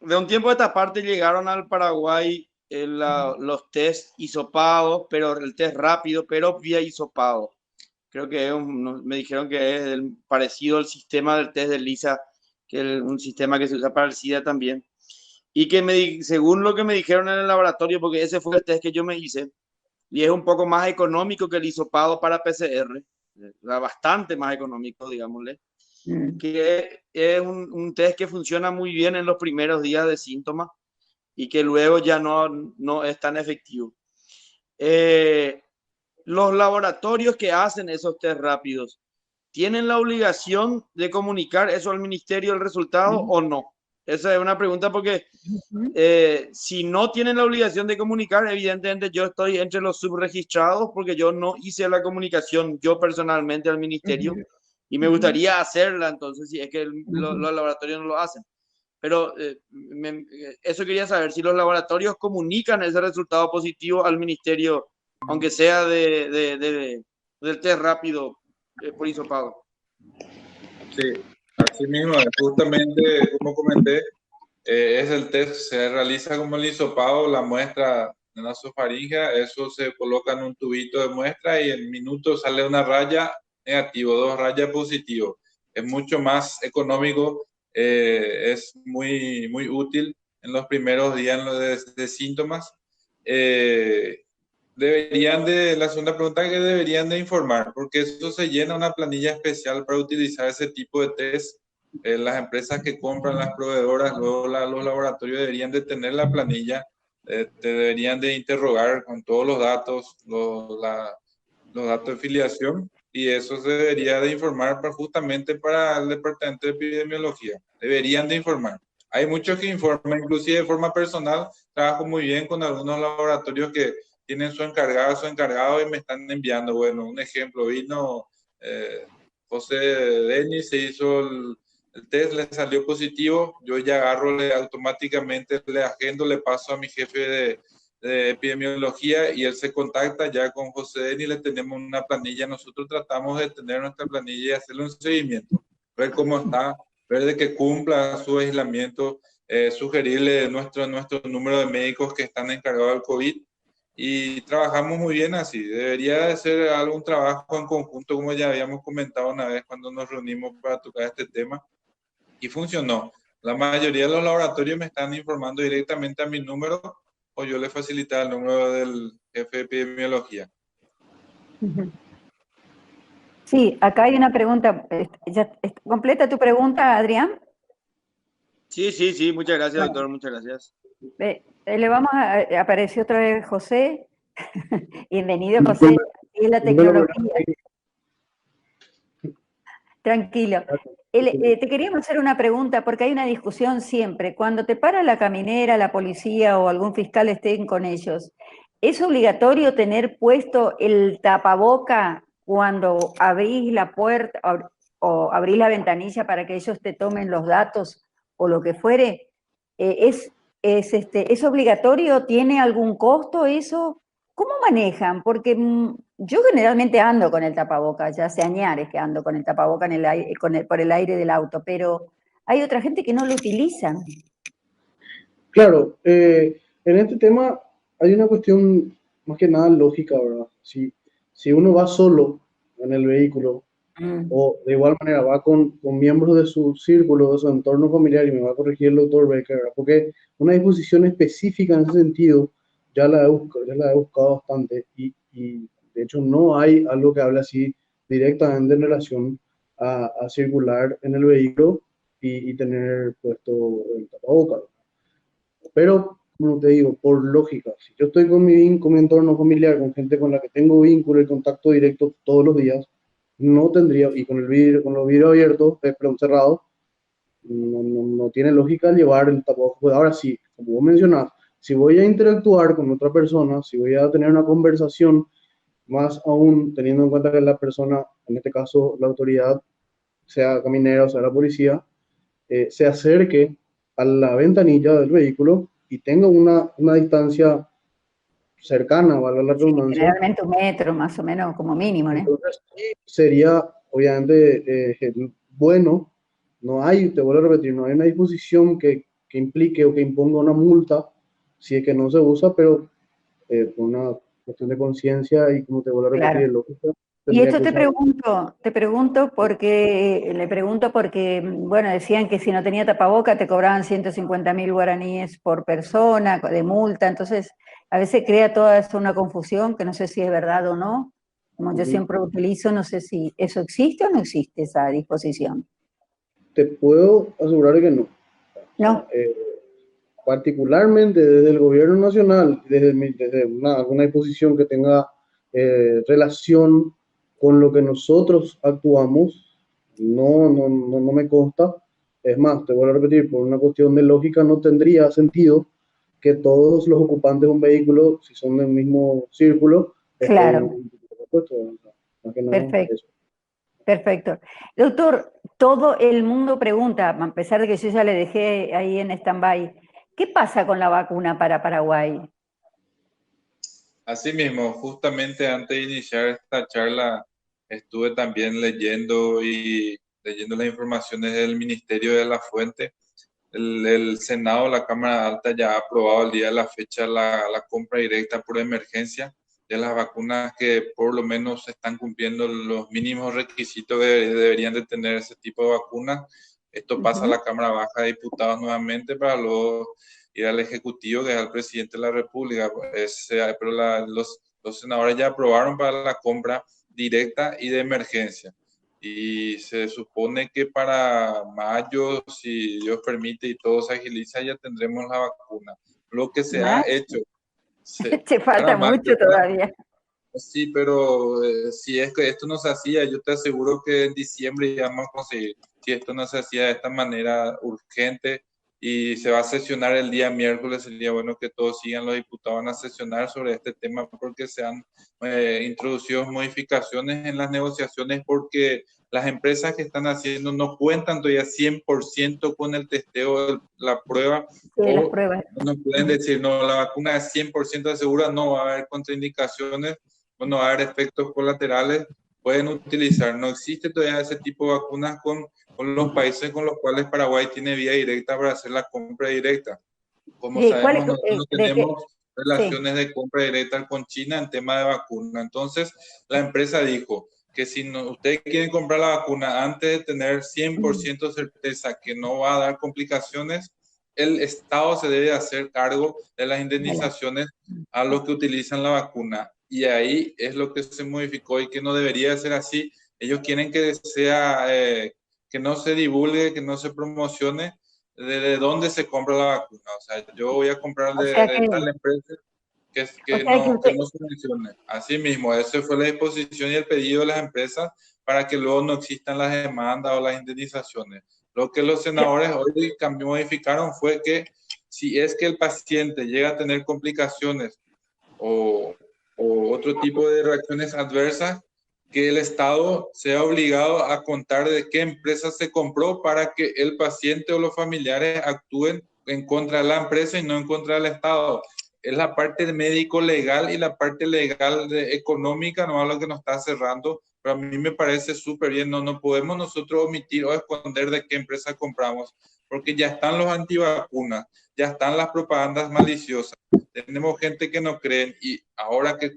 un tiempo a esta parte llegaron al Paraguay los test hisopados, pero el test rápido, pero vía hisopado. Creo que me dijeron que es parecido al sistema del test de Lisa, que es un sistema que se usa para el SIDA también. y que según lo que me dijeron en el laboratorio, porque ese fue el test que yo me hice, y es un poco más económico que el hisopado para PCR, bastante más económico, digámosle, que es un test que funciona muy bien en los primeros días de síntomas y que luego ya no es tan efectivo. Los laboratorios que hacen esos test rápidos, ¿tienen la obligación de comunicar eso al ministerio, el resultado, o no? Esa es una pregunta porque si no tienen la obligación de comunicar, evidentemente yo estoy entre los subregistrados porque yo no hice la comunicación yo personalmente al ministerio y me gustaría hacerla, entonces, si es que los laboratorios no lo hacen. Pero eso quería saber, si los laboratorios comunican ese resultado positivo al ministerio, aunque sea del test rápido por hisopado. Sí, así mismo, justamente como comenté, es el test, se realiza como el hisopado, la muestra en la nasofaringea, eso se coloca en un tubito de muestra y en minutos sale una raya negativo, 2 rayas positivo. Es mucho más económico, es muy, muy útil en los primeros días de síntomas. La segunda pregunta, que deberían de informar, porque eso se llena una planilla especial para utilizar ese tipo de test. Las empresas que compran, las proveedoras, luego los laboratorios deberían de tener la planilla, te deberían de interrogar con todos los datos, los datos de filiación, y eso se debería de informar justamente para el departamento de epidemiología. Deberían de informar. Hay muchos que informan, inclusive de forma personal. Trabajo muy bien con algunos laboratorios que tienen su encargado y me están enviando. Bueno, un ejemplo, vino José Denis, se hizo el test, le salió positivo, yo ya agarro, automáticamente le agendo, le paso a mi jefe de epidemiología y él se contacta ya con José Denis, le tenemos una planilla, nosotros tratamos de tener nuestra planilla y hacerle un seguimiento, ver cómo está, ver de que cumpla su aislamiento, sugerirle nuestro número de médicos que están encargados del COVID. Y trabajamos muy bien así. Debería de ser algún trabajo en conjunto, como ya habíamos comentado una vez cuando nos reunimos para tocar este tema, y funcionó. La mayoría de los laboratorios me están informando directamente a mi número o yo le facilitaba el número del jefe de epidemiología. Sí, acá hay una pregunta. ¿Completa tu pregunta, Adrián? Sí, muchas gracias, doctor, muchas gracias. Le vamos apareció otra vez José. Bienvenido, José. Es la tecnología. Tranquilo. Te queríamos hacer una pregunta porque hay una discusión siempre. Cuando te para la caminera, la policía o algún fiscal estén con ellos, ¿es obligatorio tener puesto el tapaboca cuando abrís la puerta o abrís la ventanilla para que ellos te tomen los datos o lo que fuere? ¿Es obligatorio? ¿Tiene algún costo eso? ¿Cómo manejan? Porque yo generalmente ando con el tapabocas, ya hace años que ando con el tapabocas en el aire, por el aire del auto, pero hay otra gente que no lo utiliza. Claro, en este tema hay una cuestión más que nada lógica, ¿verdad? Si uno va solo en el vehículo o de igual manera va con miembros de su círculo, de su entorno familiar, y me va a corregir el doctor Becker, ¿verdad? Porque una disposición específica en ese sentido ya la he buscado bastante y de hecho no hay algo que hable así directamente en relación a circular en el vehículo y tener puesto el tapabocas. Pero, como te digo, por lógica, si yo estoy con mi entorno familiar, con gente con la que tengo vínculo y contacto directo todos los días, no tendría, y con los vidrios abiertos, perdón, cerrados, no tiene lógica llevar el tapabocas. Ahora sí, como vos mencionás, si voy a interactuar con otra persona, si voy a tener una conversación, más aún teniendo en cuenta que la persona, en este caso la autoridad, sea caminera o sea la policía, se acerque a la ventanilla del vehículo y tenga una distancia cercana, valga la redundancia. Generalmente 1 metro más o menos como mínimo, ¿no? Entonces, sería obviamente bueno, te vuelvo a repetir, no hay una disposición que implique o que imponga una multa si es que no se usa, pero por una cuestión de conciencia y como te vuelvo a repetir, Claro. lógica, Y tendría esto que usar. te pregunto porque, le pregunto porque, bueno, decían que si no tenía tapaboca te cobraban 150.000 guaraníes por persona de multa, entonces a veces crea toda eso una confusión que no sé si es verdad o no. Como yo Ujú. siempre utilizo, no sé si eso existe o no existe esa disposición. Te puedo asegurar que no. O sea, ¿No? particularmente desde el gobierno nacional, desde una disposición que tenga relación con lo que nosotros actuamos, no me consta. Es más, te vuelvo a repetir, por una cuestión de lógica no tendría sentido que todos los ocupantes de un vehículo, si son del mismo círculo, estén Claro, puestos. O sea, más que nada perfecto. eso. Perfecto. Doctor, todo el mundo pregunta, a pesar de que yo ya le dejé ahí en stand-by, ¿qué pasa con la vacuna para Paraguay? Asimismo, justamente antes de iniciar esta charla, estuve también leyendo las informaciones del Ministerio de la Fuente. El Senado, la Cámara Alta, ya ha aprobado el día de la fecha la compra directa por emergencia de las vacunas que por lo menos están cumpliendo los mínimos requisitos que deberían de tener ese tipo de vacunas. Esto pasa a Ujú. la Cámara Baja de Diputados nuevamente para luego ir al Ejecutivo, que es al presidente de la República. Pero los senadores ya aprobaron para la compra directa y de emergencia. Y se supone que para mayo, si Dios permite y todo se agiliza, ya tendremos la vacuna. Lo que se ha Más, hecho te para falta mayo, mucho todavía. sí, pero si es que esto no se hacía, yo te aseguro que en diciembre ya vamos a conseguir. Si esto no se hacía de esta manera urgente y se va a sesionar el día miércoles, sería bueno que todos sigan los diputados a sesionar sobre este tema porque se han introducido modificaciones en las negociaciones porque las empresas que están haciendo no cuentan todavía 100% con el testeo, la prueba, Sí, las o pruebas. no pueden decir, no, la vacuna es 100% segura, no va a haber contraindicaciones, no va a haber efectos colaterales, pueden utilizar. No existe todavía ese tipo de vacunas con los países con los cuales Paraguay tiene vía directa para hacer la compra directa. Como sabemos, nosotros no De qué? tenemos Sí. relaciones de compra directa con China en tema de vacuna. Entonces, la empresa dijo que si no, ustedes quieren comprar la vacuna antes de tener 100% certeza que no va a dar complicaciones, el Estado se debe hacer cargo de las indemnizaciones a los que utilizan la vacuna. Y ahí es lo que se modificó y que no debería ser así. Ellos quieren que sea, que no se divulgue, que no se promocione de dónde se compra la vacuna. O sea, yo voy a comprar O sea de tal empresa o sea que que usted, no se mencione. Así mismo, esa fue la disposición y el pedido de las empresas para que luego no existan las demandas o las indemnizaciones. Lo que los senadores hoy modificaron fue que si es que el paciente llega a tener complicaciones o, o otro tipo de reacciones adversas, que el Estado sea obligado a contar de qué empresa se compró para que el paciente o los familiares actúen en contra de la empresa y no en contra del Estado. Es la parte médico legal y la parte legal económica, no es lo que nos está cerrando, pero a mí me parece súper bien. No podemos nosotros omitir o esconder de qué empresa compramos, porque ya están los antivacunas, ya están las propagandas maliciosas, tenemos gente que no creen y ahora que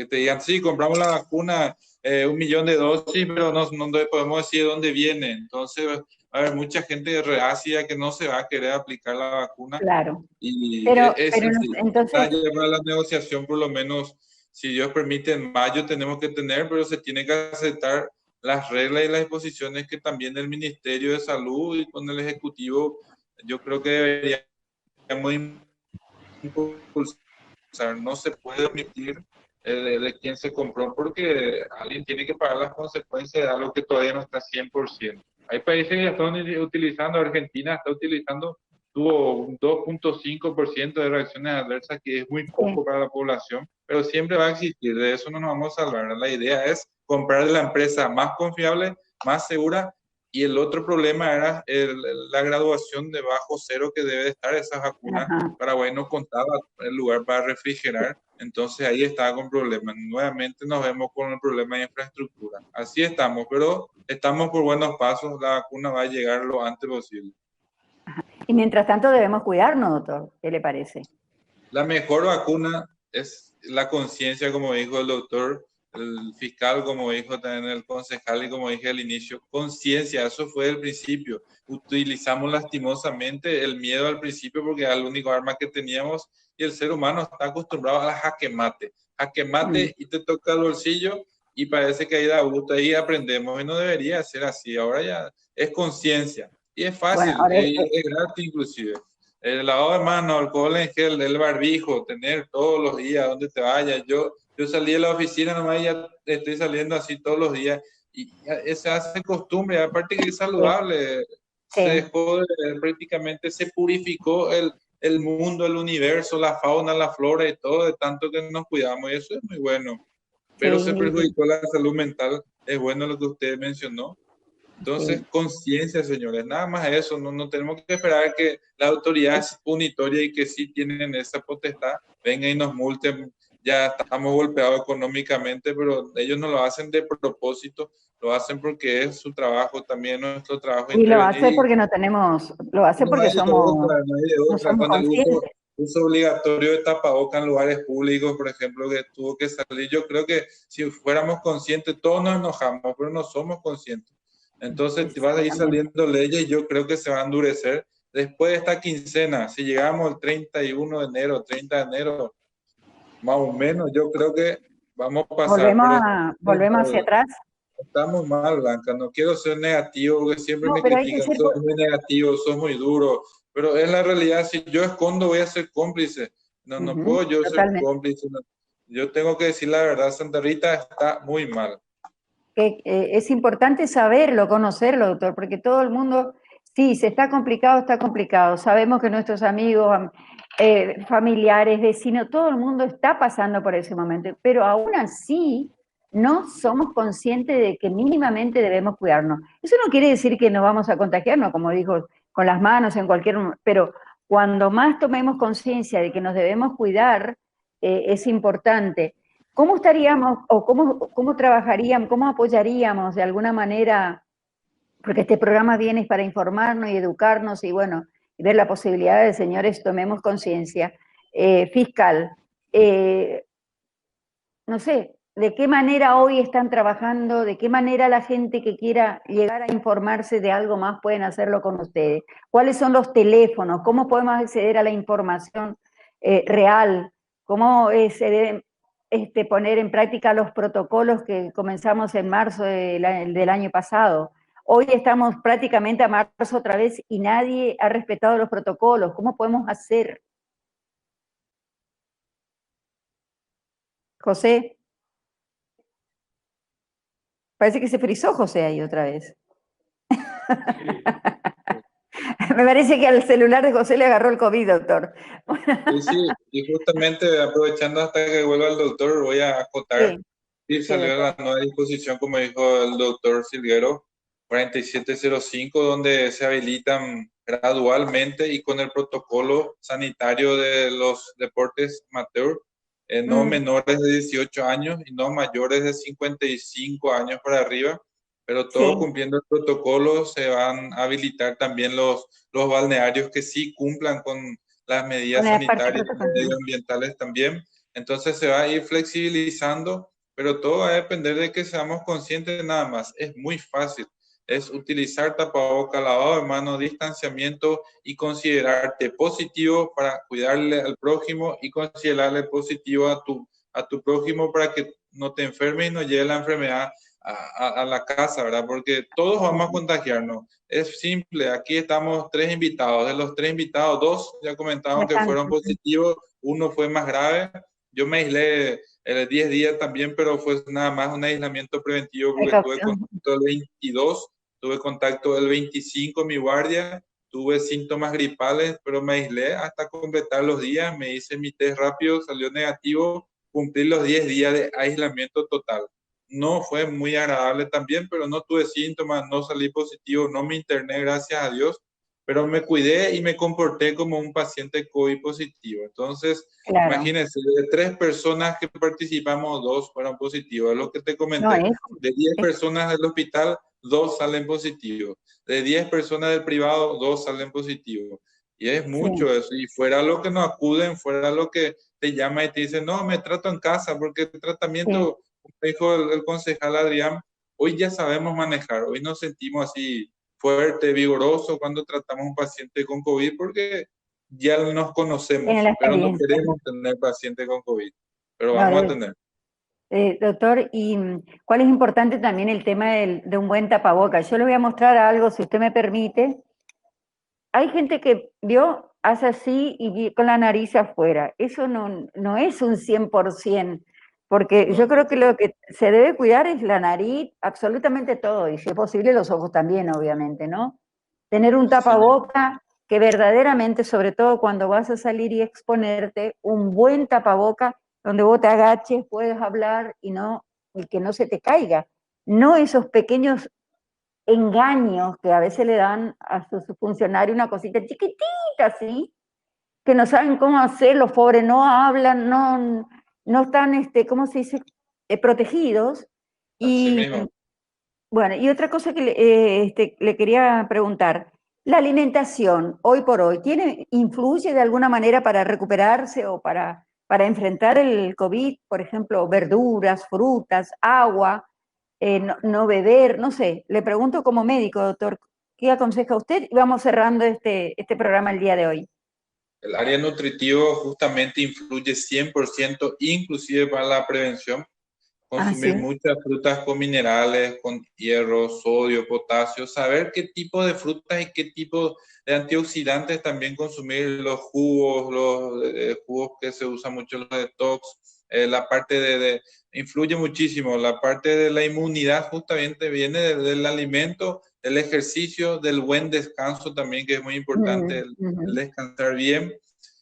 te digan, sí, compramos la vacuna, 1 millón de dosis, pero no podemos decir de dónde viene. Entonces, va a haber mucha gente reacia que no se va a querer aplicar la vacuna claro. y es así. Está Entonces, ya para la negociación, por lo menos, si Dios permite, en mayo tenemos que tener, pero se tiene que aceptar las reglas y las disposiciones que también el Ministerio de Salud y con el Ejecutivo, yo creo que deberíamos impulsar. No se puede omitir de quién se compró porque alguien tiene que pagar las consecuencias de algo que todavía no está 100%. Hay países que ya están utilizando, Argentina está utilizando, tuvo un 2.5% de reacciones adversas, que es muy sí. poco para la población, pero siempre va a existir, de eso no nos vamos a salvar. La idea es comprar de la empresa más confiable, más segura. Y el otro problema era la graduación de bajo cero que debe estar esas vacunas. Ajá. Paraguay no contaba el lugar para refrigerar, entonces ahí estaba con problemas. Nuevamente nos vemos con el problema de infraestructura. Así estamos, pero estamos por buenos pasos. La vacuna va a llegar lo antes posible. Y mientras tanto debemos cuidarnos, doctor. ¿Qué le parece? La mejor vacuna es la conciencia, como dijo el doctor, el fiscal, como dijo también el concejal y como dije al inicio, conciencia, eso fue el principio. Utilizamos lastimosamente el miedo al principio porque era el único arma que teníamos y el ser humano está acostumbrado a la jaque mate y te toca el bolsillo y parece que ahí da gusto, ahí aprendemos y no debería ser así, ahora ya es conciencia y es fácil, Bueno, ahora es gratis inclusive. El lavado de manos, alcohol en gel, el barbijo, tener todos los días donde te vayas. Yo salí de la oficina nomás y ya estoy saliendo así todos los días y se hace costumbre, aparte que es saludable, se sí, dejó prácticamente se purificó el mundo, el universo, la fauna, la flora y todo, de tanto que nos cuidamos y eso es muy bueno, pero se sí, perjudicó la salud mental, es bueno lo que usted mencionó. Entonces, sí. conciencia, señores, nada más eso, no tenemos que esperar que la autoridad punitoria y que sí tienen esa potestad venga y nos multen, ya estamos golpeados económicamente, pero ellos no lo hacen de propósito, lo hacen porque es su trabajo, también nuestro trabajo Y lo hace intervenir. porque no tenemos, lo hace No porque hay de somos, otra, no hay de no otra. somos Con el conscientes. uso obligatorio de tapabocas en lugares públicos, por ejemplo, que tuvo que salir, yo creo que si fuéramos conscientes, todos nos enojamos, pero no somos conscientes. Entonces vas a ir Exactamente. saliendo leyes y yo creo que se va a endurecer después de esta quincena. Si llegamos el 31 de enero, 30 de enero, más o menos, yo creo que vamos a pasar, pero Volvemos hacia atrás. estamos mal, Blanca. No quiero ser negativo, porque siempre No, me pero hay que critican, ser, sos muy negativo, sos muy duro, pero es la realidad. Si yo escondo, voy a ser cómplice. No ujú, puedo yo ser totalmente. cómplice. No. Yo tengo que decir la verdad, Santa Rita está muy mal. Que, es importante saberlo, conocerlo, doctor, porque todo el mundo, sí, se está complicado. Sabemos que nuestros amigos, familiares, vecinos, todo el mundo está pasando por ese momento, pero aún así no somos conscientes de que mínimamente debemos cuidarnos. Eso no quiere decir que no vamos a contagiarnos, como dijo, con las manos en cualquier momento, pero cuando más tomemos conciencia de que nos debemos cuidar, es importante. ¿Cómo estaríamos o cómo trabajaríamos, cómo apoyaríamos de alguna manera, porque este programa viene para informarnos y educarnos y bueno, y ver la posibilidad de, señores, tomemos conciencia, fiscal, no sé, de qué manera hoy están trabajando, de qué manera la gente que quiera llegar a informarse de algo más pueden hacerlo con ustedes, cuáles son los teléfonos, cómo podemos acceder a la información real, cómo se deben poner en práctica los protocolos que comenzamos en marzo del año pasado. Hoy estamos prácticamente a marzo otra vez y nadie ha respetado los protocolos. ¿Cómo podemos hacer? José. Parece que se frizó José ahí otra vez. Me parece que al celular de José le agarró el COVID, doctor. Sí, sí, y justamente aprovechando hasta que vuelva el doctor, voy a acotar. Sí, Sí, sí, salió la doctor. nueva disposición, como dijo el doctor Silguero, 4705, donde se habilitan gradualmente y con el protocolo sanitario de los deportes amateur, no menores de 18 años y no mayores de 55 años para arriba, pero todo Sí, cumpliendo el protocolo, se van a habilitar también los balnearios que sí cumplan con las con medidas la parte sanitarias y protocolo. medioambientales también. Entonces se va a ir flexibilizando, pero todo va a depender de que seamos conscientes nada más. Es muy fácil. Es utilizar tapabocas, lavado de manos, distanciamiento y considerarte positivo para cuidarle al prójimo y considerarle positivo a tu prójimo para que no te enfermes y no llegue la enfermedad a la casa, ¿verdad? Porque todos vamos a contagiarnos. Es simple, aquí estamos 3 invitados. De los 3 invitados, 2 ya comentaron que fueron positivos, uno fue más grave. Yo me aislé 10 días también, pero fue nada más un aislamiento preventivo porque tuve Precaución. contacto el 22, tuve contacto el 25 mi guardia, tuve síntomas gripales, pero me aislé hasta completar los días, me hice mi test rápido, salió negativo, cumplí los 10 días de aislamiento total. No fue muy agradable también, pero no tuve síntomas, no salí positivo, no me interné, gracias a Dios, pero me cuidé y me comporté como un paciente COVID positivo. Entonces, Claro. imagínense, de 3 personas que participamos, 2 fueron positivos. Es lo que te No, comenté. De 10 personas del hospital, 2 salen positivos. De 10 personas del privado, 2 salen positivos. Y es sí, mucho eso. Y fuera lo que no acuden, fuera lo que te llama y te dice, no, me trato en casa, porque el sí. tratamiento dijo el concejal Adrián, hoy ya sabemos manejar, hoy nos sentimos así fuerte, vigoroso cuando tratamos a un paciente con COVID porque ya nos conocemos, Tiene la pero no experiencia. queremos tener paciente con COVID, pero No, vamos a tener. doctor, y cuál es importante también el tema de un buen tapabocas. Yo le voy a mostrar algo, si usted me permite. Hay gente que hace así y con la nariz afuera. Eso no es un 100%, porque yo creo que lo que se debe cuidar es la nariz, absolutamente todo, y si es posible los ojos también, obviamente, ¿no? Tener un tapaboca que verdaderamente, sobre todo cuando vas a salir y exponerte, un buen tapaboca donde vos te agaches, puedes hablar y que no se te caiga. No esos pequeños engaños que a veces le dan a su funcionario, una cosita chiquitita así, que no saben cómo hacer, los pobres no hablan, no están, ¿cómo se dice?, protegidos. Así Y mismo. bueno, y otra cosa que le quería preguntar, la alimentación, hoy por hoy, influye de alguna manera para recuperarse o para enfrentar el COVID? Por ejemplo, verduras, frutas, agua, no beber, no sé. Le pregunto como médico, doctor, ¿qué aconseja usted? Y vamos cerrando este programa el día de hoy. El área nutritivo justamente influye 100%, inclusive para la prevención. Consumir Sí. muchas frutas con minerales, con hierro, sodio, potasio, saber qué tipo de frutas y qué tipo de antioxidantes también consumir, los jugos que se usan mucho, los detox, la parte influye muchísimo, la parte de la inmunidad justamente viene del alimento, del ejercicio, del buen descanso también, que es muy importante, el descansar bien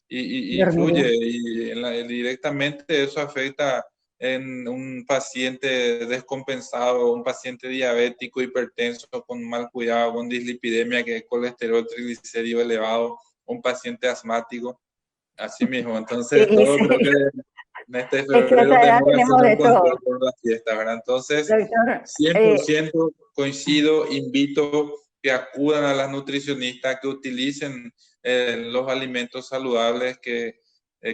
y influye y directamente eso afecta en un paciente descompensado, un paciente diabético, hipertenso, con mal cuidado, con dislipidemia, que es colesterol triglicérido elevado, un paciente asmático, así mismo. Entonces, Sí, todo sí. creo que en este Es que a febrero esta edad tenemos que tenemos hacer de un todo. control por la fiesta, ¿verdad? Entonces, Doctor, 100% coincido, invito que acudan a las nutricionistas, que utilicen los alimentos saludables, que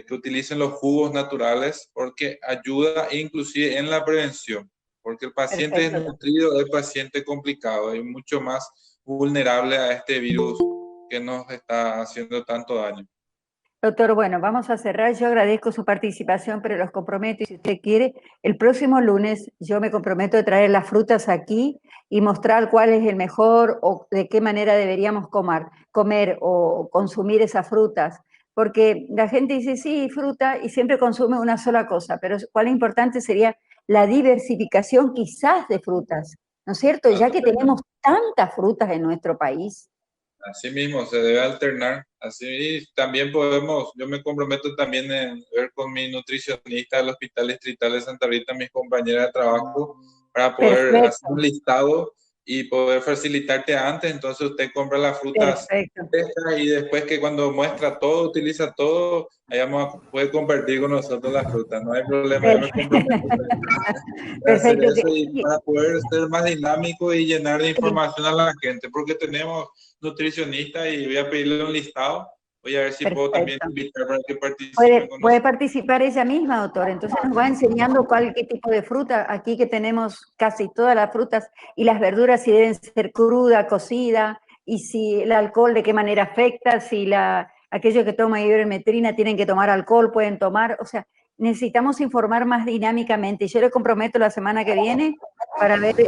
utilicen los jugos naturales, porque ayuda inclusive en la prevención, porque el paciente perfecto. desnutrido es paciente complicado, es mucho más vulnerable a este virus que nos está haciendo tanto daño. Doctor, bueno, vamos a cerrar. Yo agradezco su participación, pero los comprometo, y si usted quiere, el próximo lunes yo me comprometo a traer las frutas aquí y mostrar cuál es el mejor o de qué manera deberíamos comer o consumir esas frutas. Porque la gente dice, sí, fruta, y siempre consume una sola cosa, pero cuál importante sería la diversificación quizás de frutas, ¿no es cierto? Ya que tenemos tantas frutas en nuestro país. Así mismo, se debe alternar. Así también yo me comprometo también en ver con mi nutricionista del Hospital Distrital de Santa Rita, mis compañeras de trabajo, para poder hacer un listado y poder facilitarte antes. Entonces usted compra las frutas frescas y después que cuando muestra todo, utiliza todo, ahí puede compartir con nosotros las frutas. No hay problema, yo me comprometo a hacer eso y para poder ser más dinámico y llenar de información a la gente, porque tenemos nutricionista y voy a pedirle un listado. Voy a ver si puedo también invitar para que participen con Puede nosotros. participar ella misma, doctor. Entonces nos va enseñando qué tipo de fruta. Aquí que tenemos casi todas las frutas y las verduras, si deben ser cruda, cocida, y si el alcohol de qué manera afecta, si aquellos que toman ivermectina tienen que tomar alcohol, pueden tomar. O sea, necesitamos informar más dinámicamente. Yo le comprometo la semana que viene para ver si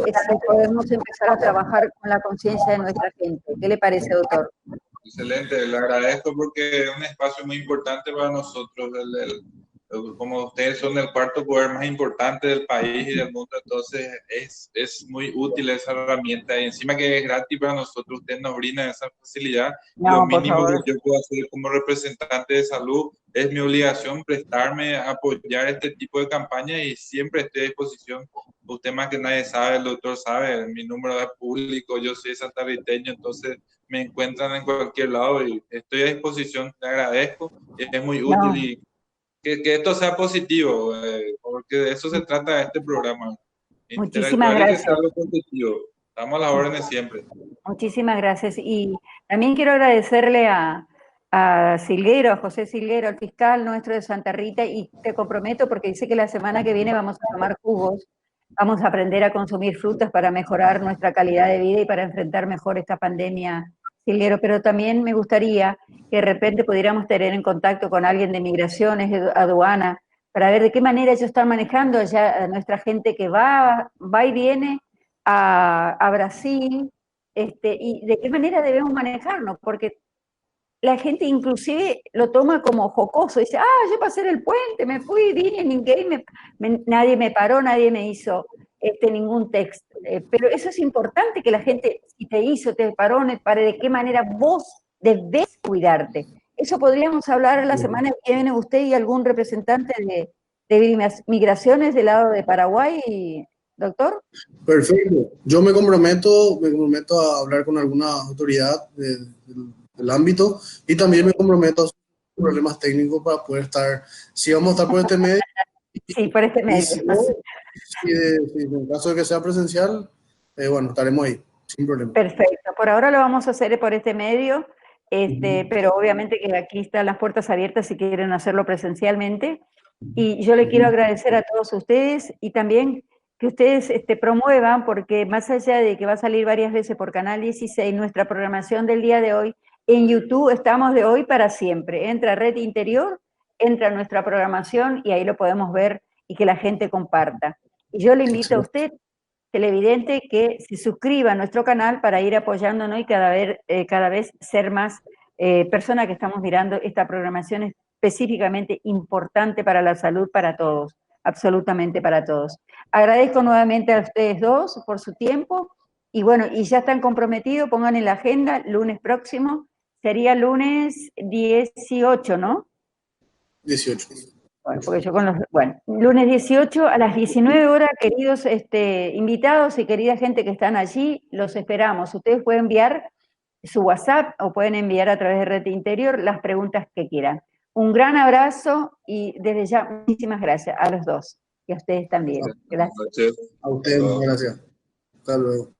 podemos empezar a trabajar con la conciencia de nuestra gente. ¿Qué le parece, doctor? Excelente, le agradezco porque es un espacio muy importante para nosotros. Como ustedes son el cuarto poder más importante del país y del mundo, entonces es muy útil esa herramienta. Y encima que es gratis para nosotros, ustedes nos brindan esa facilidad. Lo mínimo que yo puedo hacer como representante de salud es mi obligación prestarme a apoyar este tipo de campaña y siempre estoy a disposición. Usted más que nadie sabe, el doctor sabe, mi número es público, yo soy santarriteño, entonces me encuentran en cualquier lado y estoy a disposición, te agradezco, es muy útil y que esto sea positivo, porque de eso se trata este programa, Muchísimas interactuar y que sea gracias. algo positivo. Estamos a las órdenes siempre. Muchísimas gracias. Y también quiero agradecerle a a Silguero, a José Silguero, al fiscal nuestro de Santa Rita, y te comprometo porque dice que la semana que viene vamos a tomar jugos, vamos a aprender a consumir frutas para mejorar nuestra calidad de vida y para enfrentar mejor esta pandemia, Silguero, pero también me gustaría que de repente pudiéramos tener en contacto con alguien de migraciones, de aduana, para ver de qué manera ellos están manejando allá a nuestra gente que va y viene a Brasil, y de qué manera debemos manejarnos, porque la gente inclusive lo toma como jocoso, dice, yo pasé el puente, me fui, vine, nadie me paró, nadie me hizo ningún texto. Pero eso es importante que la gente, si te hizo, te paró, te pare, de qué manera vos debés cuidarte. Eso podríamos hablar la semana que viene usted y algún representante de migraciones del lado de Paraguay, doctor. Perfecto. Yo me comprometo a hablar con alguna autoridad del ámbito y también me comprometo a hacer problemas técnicos para poder estar, si vamos a estar por este medio. Sí, por este medio. Si en caso de que sea presencial, bueno, estaremos ahí, sin problema. Perfecto. Por ahora lo vamos a hacer por este medio, pero obviamente que aquí están las puertas abiertas si quieren hacerlo presencialmente. Y yo le quiero agradecer a todos ustedes y también que ustedes promuevan, porque más allá de que va a salir varias veces por Canal 16, nuestra programación del día de hoy, en YouTube estamos de hoy para siempre. Entra a Red Interior, entra a nuestra programación y ahí lo podemos ver y que la gente comparta. Y yo le invito a usted, televidente, que se suscriba a nuestro canal para ir apoyándonos y cada vez ser más personas que estamos mirando esta programación específicamente importante para la salud para todos, absolutamente para todos. Agradezco nuevamente a ustedes dos por su tiempo y bueno, y ya están comprometidos, pongan en la agenda, lunes próximo, sería lunes 18, ¿no? 18. Bueno, porque yo lunes 18 a las 19 horas, queridos invitados y querida gente que están allí, los esperamos. Ustedes pueden enviar su WhatsApp o pueden enviar a través de Red Interior las preguntas que quieran. Un gran abrazo y desde ya muchísimas gracias a los dos y a ustedes también. Gracias. A ustedes, gracias. Hasta luego.